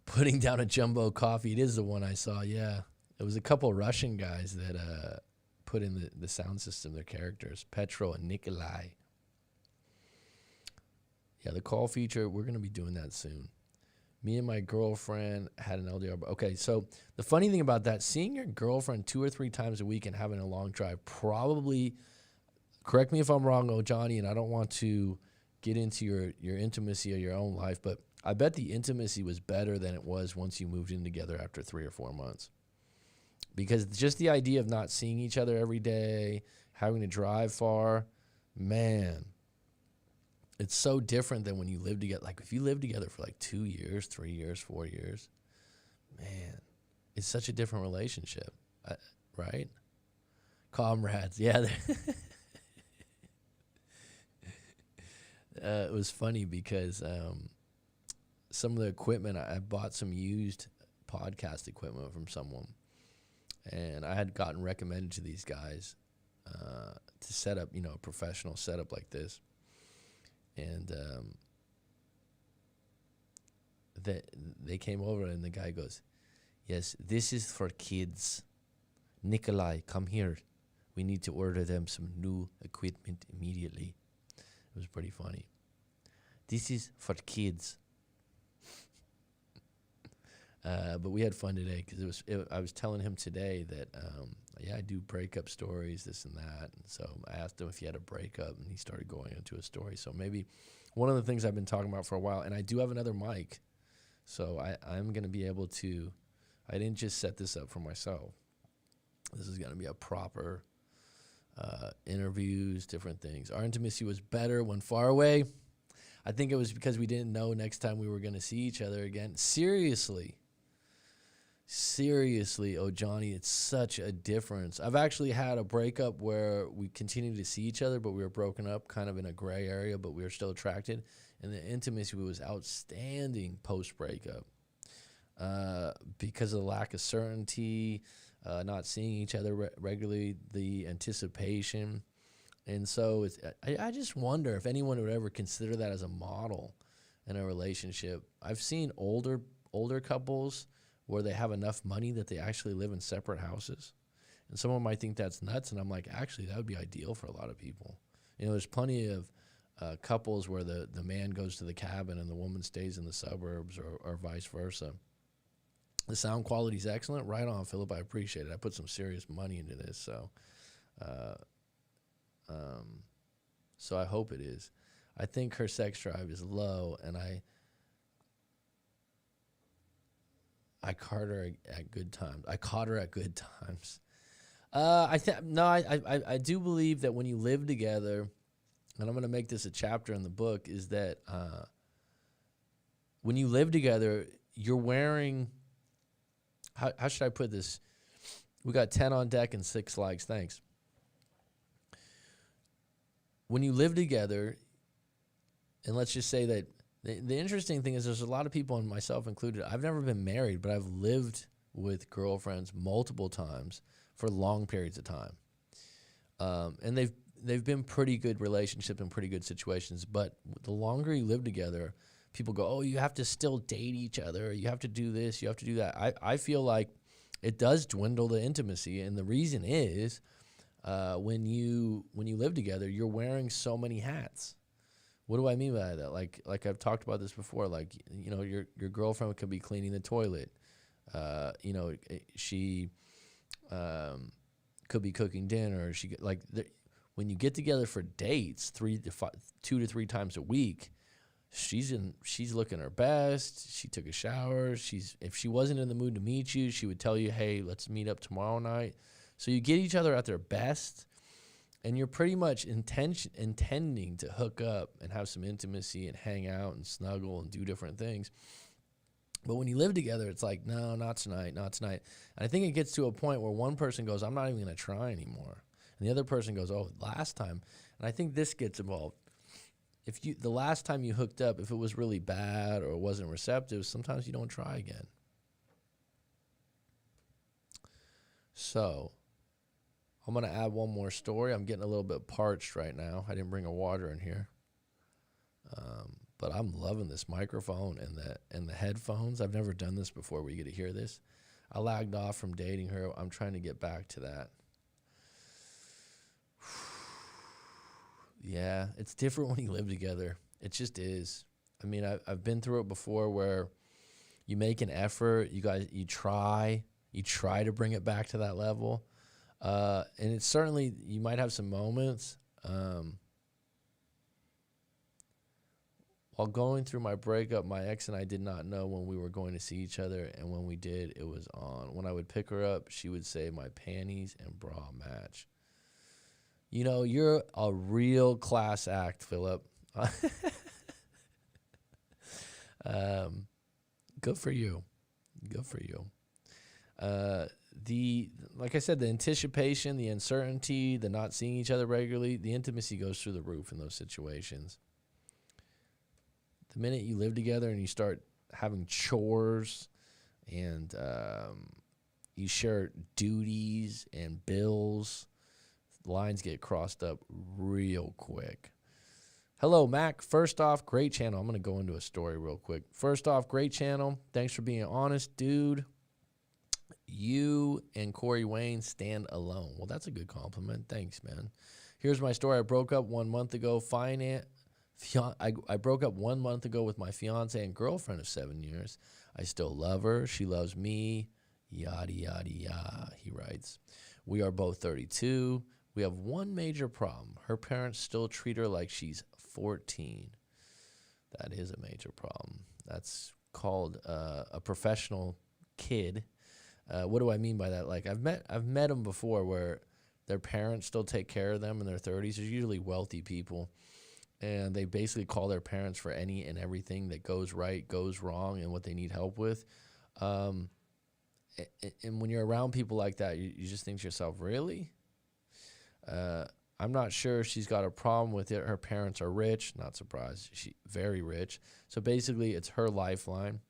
Putting down a jumbo coffee. It is the one I saw. Yeah, it was a couple Russian guys that put in the sound system. Their characters, Petro and Nikolai. Yeah, the call feature, we're going to be doing that soon. Me and my girlfriend had an LDR. Okay, so the funny thing about that, seeing your girlfriend 2 or 3 times a week and having a long drive probably, correct me if I'm wrong, Johnny, and I don't want to get into your intimacy or your own life, but I bet the intimacy was better than it was once you moved in together after 3 or 4 months. Because just the idea of not seeing each other every day, having to drive far, man, it's so different than when you live together. Like if you live together for like 2 years, 3 years, 4 years, man, it's such a different relationship, right? Comrades, yeah. It was funny because some of the equipment, I bought some used podcast equipment from someone, and I had gotten recommended to these guys, to set up, a professional setup like this. And they came over, and the guy goes, "Yes, this is for kids. Nikolai, come here. We need to order them some new equipment immediately." It was pretty funny. "This is for kids." But we had fun today because I was telling him today that, I do breakup stories, this and that. And so I asked him if he had a breakup, and he started going into a story. So maybe one of the things I've been talking about for a while, and I do have another mic, so I'm going to be able to, I didn't just set this up for myself. This is going to be a proper interviews, different things. Our intimacy was better when far away. I think it was because we didn't know next time we were going to see each other again. Seriously, oh Johnny, it's such a difference. I've actually had a breakup where we continued to see each other, but we were broken up kind of in a gray area, but we were still attracted. And the intimacy was outstanding post-breakup because of the lack of certainty, not seeing each other regularly, the anticipation. And so I just wonder if anyone would ever consider that as a model in a relationship. I've seen older couples where they have enough money that they actually live in separate houses. And someone might think that's nuts, and I'm like, actually, that would be ideal for a lot of people. There's plenty of couples where the man goes to the cabin and the woman stays in the suburbs, or vice versa. The sound quality is excellent. Right on, Philip. I appreciate it. I put some serious money into this, so I hope it is. I think her sex drive is low, and I caught her at good times. I do believe that when you live together, and I'm going to make this a chapter in the book, is that when you live together, you're wearing, how should I put this? We got 10 on deck and 6 likes. Thanks. When you live together, and let's just say that the interesting thing is there's a lot of people, and myself included, I've never been married, but I've lived with girlfriends multiple times for long periods of time. And they've been pretty good relationships and pretty good situations. But the longer you live together, people go, oh, you have to still date each other. You have to do this. You have to do that. I feel like it does dwindle the intimacy. And the reason is when you live together, you're wearing so many hats. What do I mean by that? Like I've talked about this before. Like, your girlfriend could be cleaning the toilet. She could be cooking dinner. When you get together for dates, 2 to 3 times a week, she's looking her best. She took a shower. If she wasn't in the mood to meet you, she would tell you, hey, let's meet up tomorrow night. So you get each other at their best. And you're pretty much intending to hook up and have some intimacy and hang out and snuggle and do different things. But when you live together, it's like, no, not tonight. And I think it gets to a point where one person goes, I'm not even going to try anymore. And the other person goes, oh, last time. And I think this gets involved. The last time you hooked up, if it was really bad or it wasn't receptive, sometimes you don't try again. So I'm going to add one more story. I'm getting a little bit parched right now. I didn't bring a water in here. But I'm loving this microphone and the headphones. I've never done this before where you get to hear this. I lagged off from dating her. I'm trying to get back to that. Yeah, it's different when you live together. It just is. I mean, I've been through it before where you make an effort. You try to bring it back to that level. And it's certainly, you might have some moments. While going through my breakup, my ex and I did not know when we were going to see each other, and when we did, it was on. When I would pick her up, she would say my panties and bra match. You're a real class act, Philip. Good for you. Like I said, the anticipation, the uncertainty, the not seeing each other regularly, the intimacy goes through the roof in those situations. The minute you live together and you start having chores and you share duties and bills, lines get crossed up real quick. Hello, Mac. First off, great channel. I'm going to go into a story real quick. First off, great channel. Thanks for being honest, dude. You and Corey Wayne stand alone. Well, that's a good compliment. Thanks, man. Here's my story. I broke up 1 month ago. I broke up 1 month ago with my fiance and girlfriend of 7 years. I still love her. She loves me. Yada, yada, yada, he writes. We are both 32. We have one major problem. Her parents still treat her like she's 14. That is a major problem. That's called a professional kid. What do I mean by that? Like I've met them before where their parents still take care of them in their 30s. They're usually wealthy people, and they basically call their parents for any and everything that goes right, goes wrong, and what they need help with. And when you're around people like that, you just think to yourself, really? I'm not sure she's got a problem with it. Her parents are rich. Not surprised. She very rich. So basically, it's her lifeline.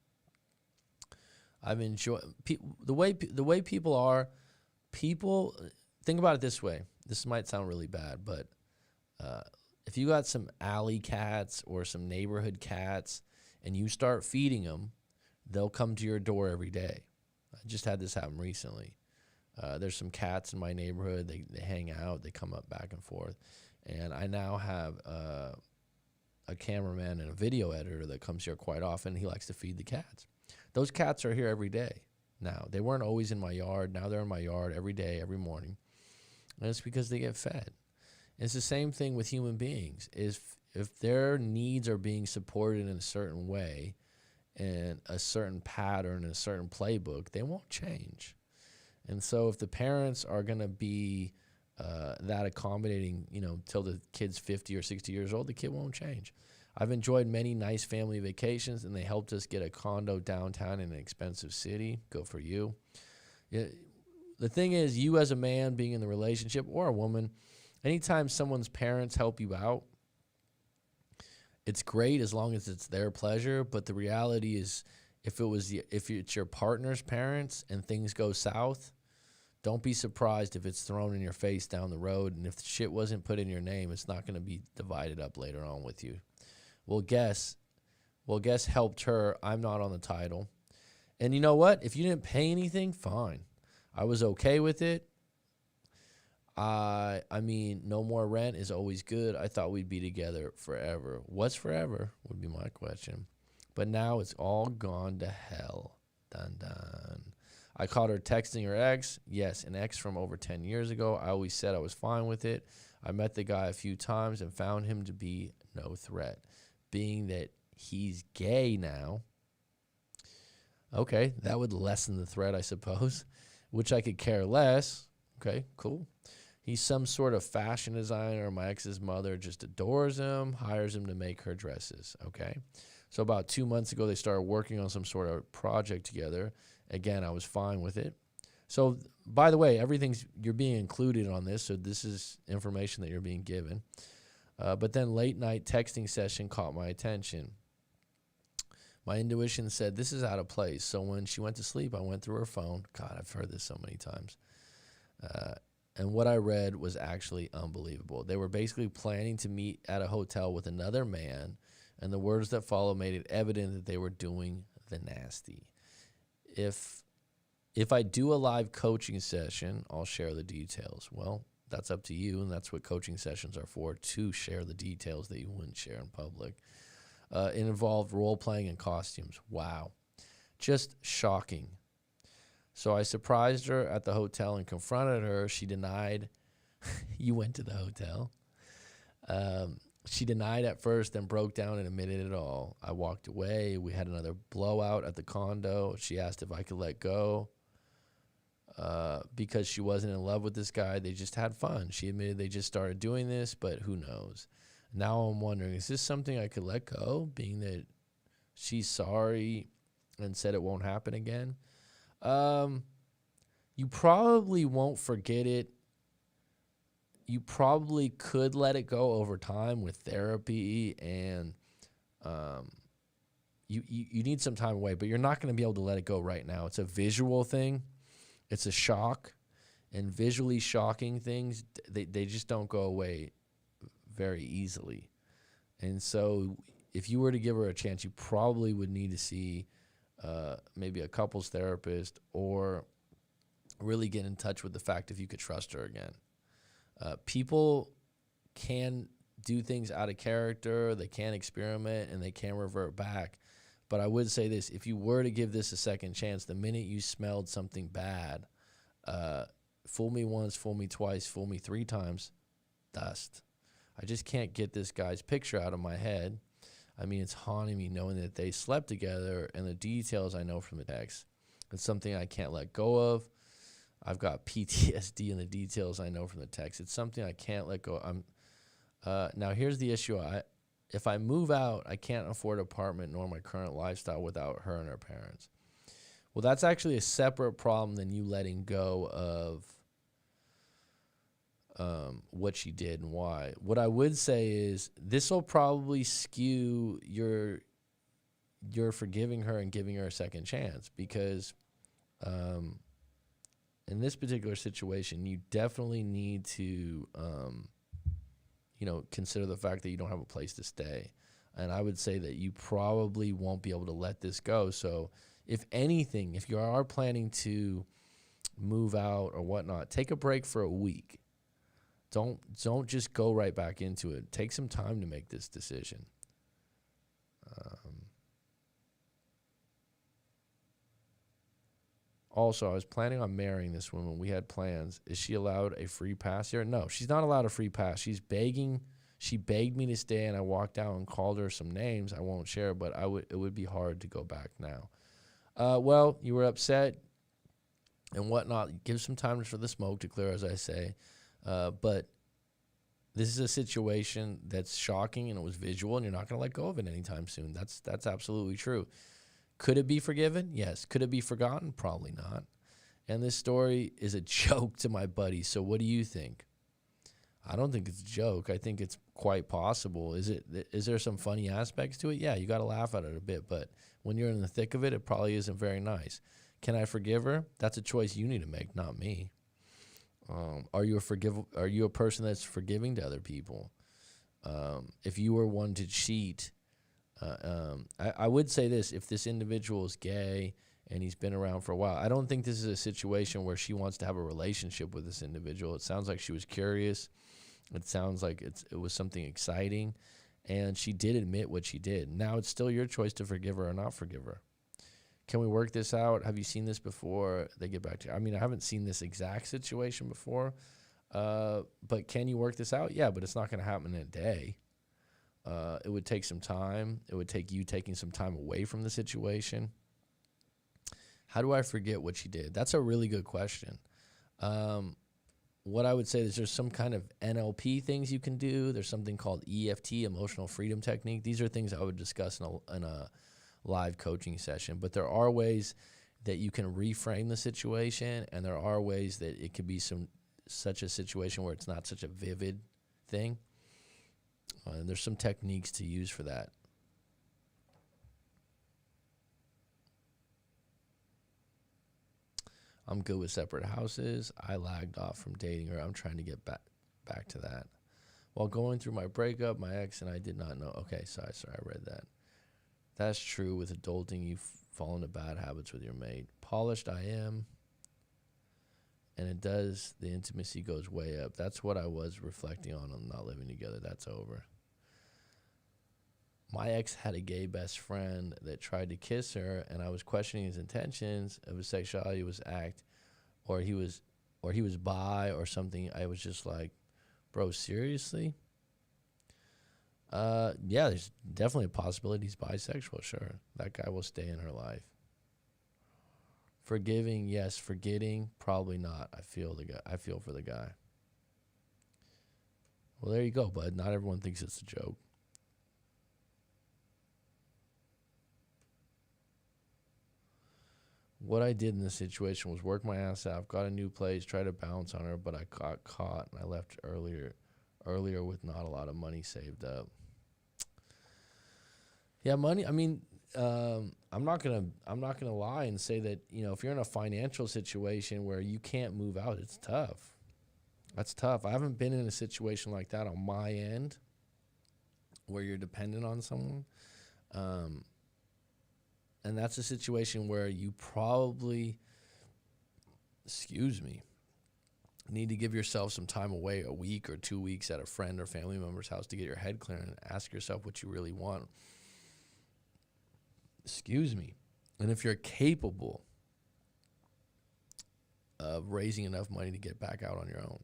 I've enjoyed the way people are. People think about it this way. This might sound really bad, but if you got some alley cats or some neighborhood cats and you start feeding them, they'll come to your door every day. I just had this happen recently. There's some cats in my neighborhood. They hang out. They come up back and forth. And I now have a cameraman and a video editor that comes here quite often. He likes to feed the cats. Those cats are here every day now. They weren't always in my yard. Now they're in my yard every day, every morning. And it's because they get fed. It's the same thing with human beings. If their needs are being supported in a certain way and a certain pattern and a certain playbook, they won't change. And so if the parents are going to be that accommodating, till the kid's 50 or 60 years old, the kid won't change. I've enjoyed many nice family vacations, and they helped us get a condo downtown in an expensive city. Good for you. The thing is, you as a man being in the relationship, or a woman, anytime someone's parents help you out, it's great as long as it's their pleasure. But the reality is, if it's your partner's parents and things go south, don't be surprised if it's thrown in your face down the road. And if the shit wasn't put in your name, it's not going to be divided up later on with you. Well, guess helped her. I'm not on the title. And you know what? If you didn't pay anything, fine. I was okay with it. I mean, no more rent is always good. I thought we'd be together forever. What's forever would be my question. But now it's all gone to hell. Dun, dun. I caught her texting her ex. Yes, an ex from over 10 years ago. I always said I was fine with it. I met the guy a few times and found him to be no threat. Being that he's gay now, okay, that would lessen the threat, I suppose, which I could care less. Okay, cool. He's some sort of fashion designer. My ex's mother just adores him, hires him to make her dresses. Okay. So about 2 months ago, they started working on some sort of project together. Again, I was fine with it. So, by the way, you're being included on this, so this is information that you're being given. But then late night texting session caught my attention. My intuition said, this is out of place. So when she went to sleep, I went through her phone. God, I've heard this so many times. And what I read was actually unbelievable. They were basically planning to meet at a hotel with another man, and the words that follow made it evident that they were doing the nasty. If I do a live coaching session, I'll share the details. Well, that's up to you, and that's what coaching sessions are for, to share the details that you wouldn't share in public. It involved role-playing and costumes. Wow. Just shocking. So I surprised her at the hotel and confronted her. She denied. You went to the hotel. She denied at first, then broke down and admitted it all. I walked away. We had another blowout at the condo. She asked if I could let go because she wasn't in love with this guy. They just had fun. She admitted they just started doing this, but who knows? Now I'm wondering, is this something I could let go, being that she's sorry and said it won't happen again? You probably won't forget it. You probably could let it go over time with therapy, and you need some time away, but you're not going to be able to let it go right now. It's a visual thing. It's a shock. And visually shocking things, they just don't go away very easily. And so if you were to give her a chance, you probably would need to see maybe a couples therapist, or really get in touch with the fact if you could trust her again. People can do things out of character, they can experiment, and they can revert back. But I would say this, if you were to give this a second chance, the minute you smelled something bad, fool me once, fool me twice, fool me 3 times, dust. I just can't get this guy's picture out of my head. I mean, it's haunting me knowing that they slept together, and the details I know from the text. It's something I can't let go of. I've got PTSD in the details I know from the text. It's something I can't let go of. Now, here's the issue. If I move out, I can't afford an apartment nor my current lifestyle without her and her parents. Well, that's actually a separate problem than you letting go of what she did and why. What I would say is this will probably skew your forgiving her and giving her a second chance, because in this particular situation, you definitely need to consider the fact that you don't have a place to stay. And I would say that you probably won't be able to let this go. So if anything, if you are planning to move out or whatnot, take a break for a week. Don't just go right back into it. Take some time to make this decision. Also, I was planning on marrying this woman. We had plans. Is she allowed a free pass here? No, she's not allowed a free pass. She's begging. She begged me to stay, and I walked out and called her some names I won't share, but it would be hard to go back now. Well, you were upset and whatnot. Give some time for the smoke to clear, as I say. But this is a situation that's shocking, and it was visual, and you're not going to let go of it anytime soon. That's absolutely true. Could it be forgiven? Yes. Could it be forgotten? Probably not. And this story is a joke to my buddy. So what do you think? I don't think it's a joke. I think it's quite possible. Is there some funny aspects to it? Yeah, you got to laugh at it a bit. But when you're in the thick of it, it probably isn't very nice. Can I forgive her? That's a choice you need to make, not me. Are you a person that's forgiving to other people? If you were one to cheat, I would say this: if this individual is gay and he's been around for a while, I don't think this is a situation where she wants to have a relationship with this individual. It sounds like she was curious. It sounds like it was something exciting, and she did admit what she did. Now it's still your choice to forgive her or not forgive her. Can we work this out? Have you seen this before? They get back to you. I mean, I haven't seen this exact situation before, but can you work this out? Yeah, but it's not going to happen in a day. It would take some time. It would take you taking some time away from the situation. How do I forget what she did? That's a really good question. What I would say is there's some kind of NLP things you can do. There's something called EFT, Emotional Freedom Technique. These are things I would discuss in a live coaching session. But there are ways that you can reframe the situation, and there are ways that it could be such a situation where it's not such a vivid thing. And there's some techniques to use for that. I'm good with separate houses. I lagged off from dating her. I'm trying to get back to that. While going through my breakup, my ex and I did not know. Okay, sorry, I read that. That's true. With adulting, you fall into bad habits with your mate. Polished I am, and it does. The intimacy goes way up. That's what I was reflecting on not living together. That's over. My ex had a gay best friend that tried to kiss her, and I was questioning his intentions of his sexuality was act, or he was bi or something. I was just like, bro, seriously? Yeah, there's definitely a possibility he's bisexual. Sure, that guy will stay in her life. Forgiving, yes. Forgetting, probably not. I feel for the guy. Well, there you go, bud. Not everyone thinks it's a joke. What I did in this situation was work my ass off, got a new place, tried to bounce on her, but I got caught, and I left earlier with not a lot of money saved up. Yeah, money, I mean, I'm not gonna lie and say that, you know, if you're in a financial situation where you can't move out, it's tough. That's tough. I haven't been in a situation like that on my end where you're dependent on someone. And that's a situation where you probably, need to give yourself some time away, a week or 2 weeks at a friend or family member's house to get your head clear and ask yourself what you really want. And if you're capable of raising enough money to get back out on your own,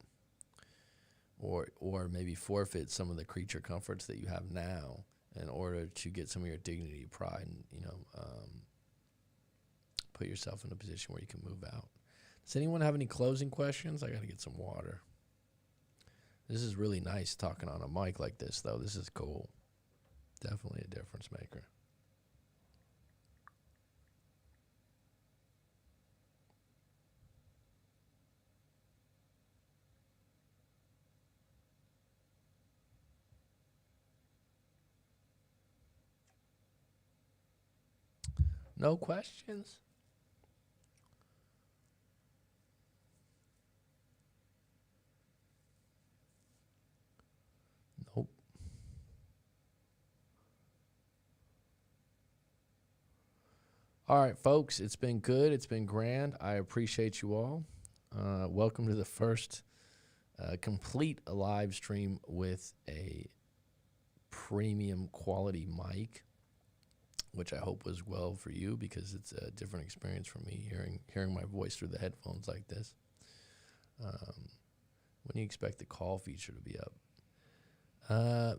or maybe forfeit some of the creature comforts that you have now in order to get some of your dignity, pride, and, you know, put yourself in a position where you can move out. Does anyone have any closing questions? I got to get some water. This is really nice talking on a mic like this, though. This is cool. Definitely a difference maker. No questions? Nope. All right, folks, it's been good. It's been grand. I appreciate you all. Welcome to the first complete live stream with a premium quality mic, which I hope was well for you, because it's a different experience for me hearing my voice through the headphones like this. When do you expect the call feature to be up?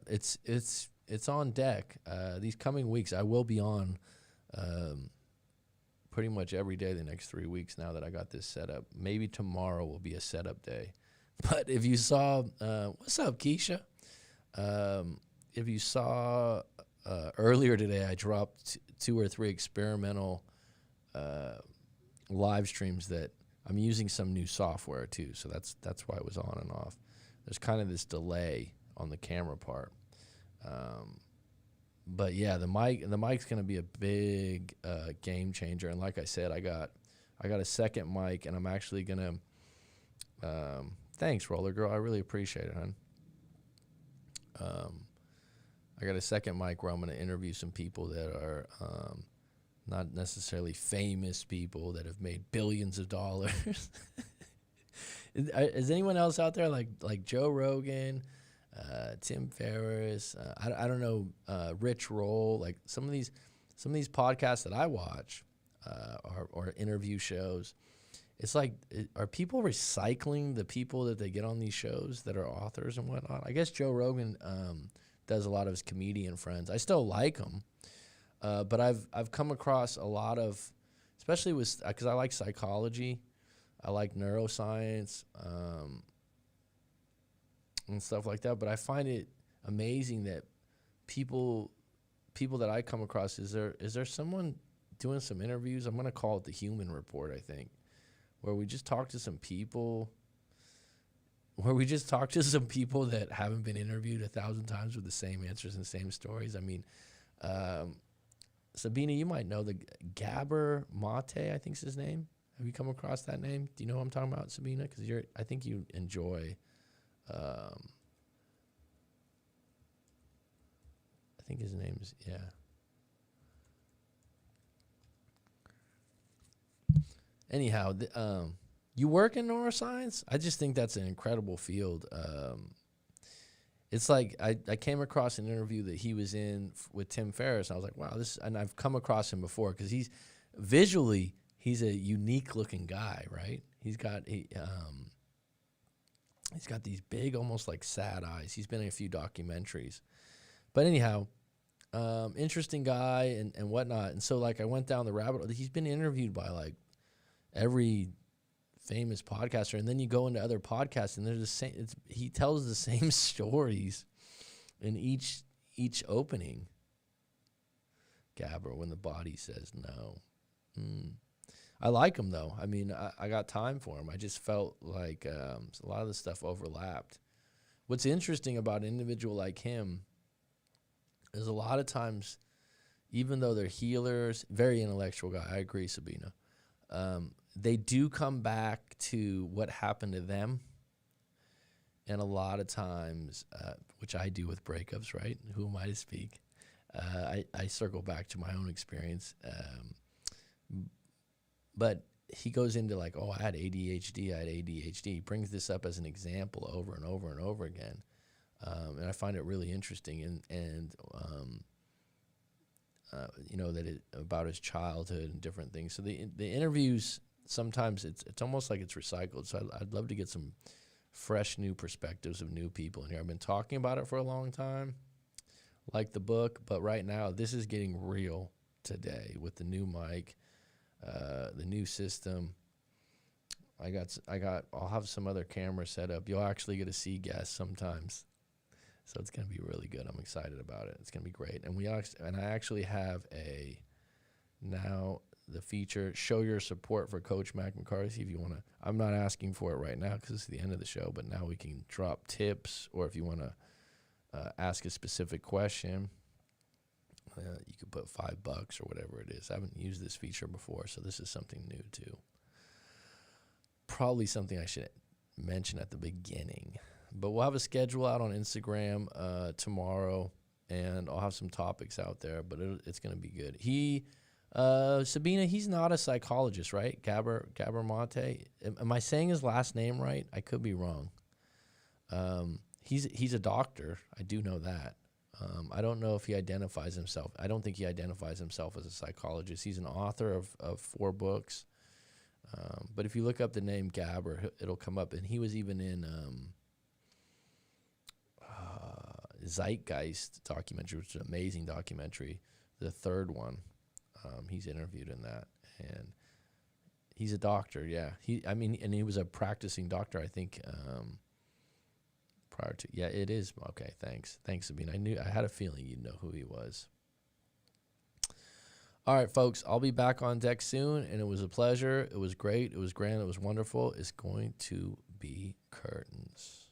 It's on deck. These coming weeks, I will be on pretty much every day the next 3 weeks now that I got this set up. Maybe tomorrow will be a setup day. But if you saw, what's up, Keisha? If you saw earlier today, I dropped 2 or 3 experimental live streams that I'm using some new software too. So that's why it was on and off. There's kind of this delay on the camera part. But yeah, the mic's going to be a big game changer. And like I said, I got a second mic, and I'm actually going to, thanks, Roller Girl. I really appreciate it, hon. I got a second mic where I'm going to interview some people that are not necessarily famous people that have made billions of dollars. Is anyone else out there like Joe Rogan, Tim Ferriss? I don't know, Rich Roll. Like some of these podcasts that I watch or interview shows. It's like, are people recycling the people that they get on these shows that are authors and whatnot? I guess Joe Rogan does a lot of his comedian friends. I still like him, but I've come across a lot of, especially with, because I like psychology, I like neuroscience, and stuff like that. But I find it amazing that people that I come across, is there someone doing some interviews? I'm going to call it the Human Report, I think, where we just talk to some people that haven't been interviewed 1,000 times with the same answers and same stories. I mean, Sabina, you might know the Gabor Mate, I think's his name. Have you come across that name? Do you know what I'm talking about, Sabina? Because I think you enjoy. I think his name's, yeah. Anyhow, you work in neuroscience? I just think that's an incredible field. It's like I came across an interview that he was in with Tim Ferriss, and I was like, wow, and I've come across him before because he's a unique looking guy, right? He's got these big, almost like sad eyes. He's been in a few documentaries. But anyhow, interesting guy and whatnot. And so like I went down the rabbit hole. He's been interviewed by like every famous podcaster, and then you go into other podcasts and they're the same. He tells the same stories in each opening. Gabber, when the body says no. I like him though. I mean, I got time for him. I just felt like a lot of the stuff overlapped. What's interesting about an individual like him is a lot of times, even though they're healers, very intellectual guy. I agree, Sabina. They do come back to what happened to them. And a lot of times, which I do with breakups, right? Who am I to speak? I circle back to my own experience. But he goes into like, oh, I had ADHD. He brings this up as an example over and over and over again. And I find it really interesting. And you know, that about his childhood and different things. So the interviews, sometimes it's almost like it's recycled. So I'd love to get some fresh new perspectives of new people in here. I've been talking about it for a long time, like the book, but right now this is getting real today with the new mic, the new system. I'll have some other cameras set up. You'll actually get to see guests sometimes. So it's going to be really good. I'm excited about it. It's going to be great. And I actually have the feature, show your support for Coach Mac McCarthy. If you want to, I'm not asking for it right now because it's the end of the show, but now we can drop tips, or if you want to ask a specific question, you could put $5 or whatever it is. I haven't used this feature before, so this is something new too. Probably something I should mention at the beginning. But we'll have a schedule out on Instagram tomorrow, and I'll have some topics out there, but it's going to be good. Sabina, he's not a psychologist, right? Gabermate. Am I saying his last name right? I could be wrong. He's a doctor. I do know that. I don't know if he identifies himself. I don't think he identifies himself as a psychologist. He's an author of 4 books. But if you look up the name Gabber, it'll come up. And he was even in Zeitgeist documentary, which is an amazing documentary, the 3rd one. He's interviewed in that, and he's a doctor. Yeah, and he was a practicing doctor, I think, prior to. Yeah, it is. Okay, thanks, Sabine. I had a feeling you'd know who he was. All right, folks, I'll be back on deck soon, and it was a pleasure. It was great. It was grand. It was wonderful. It's going to be curtains.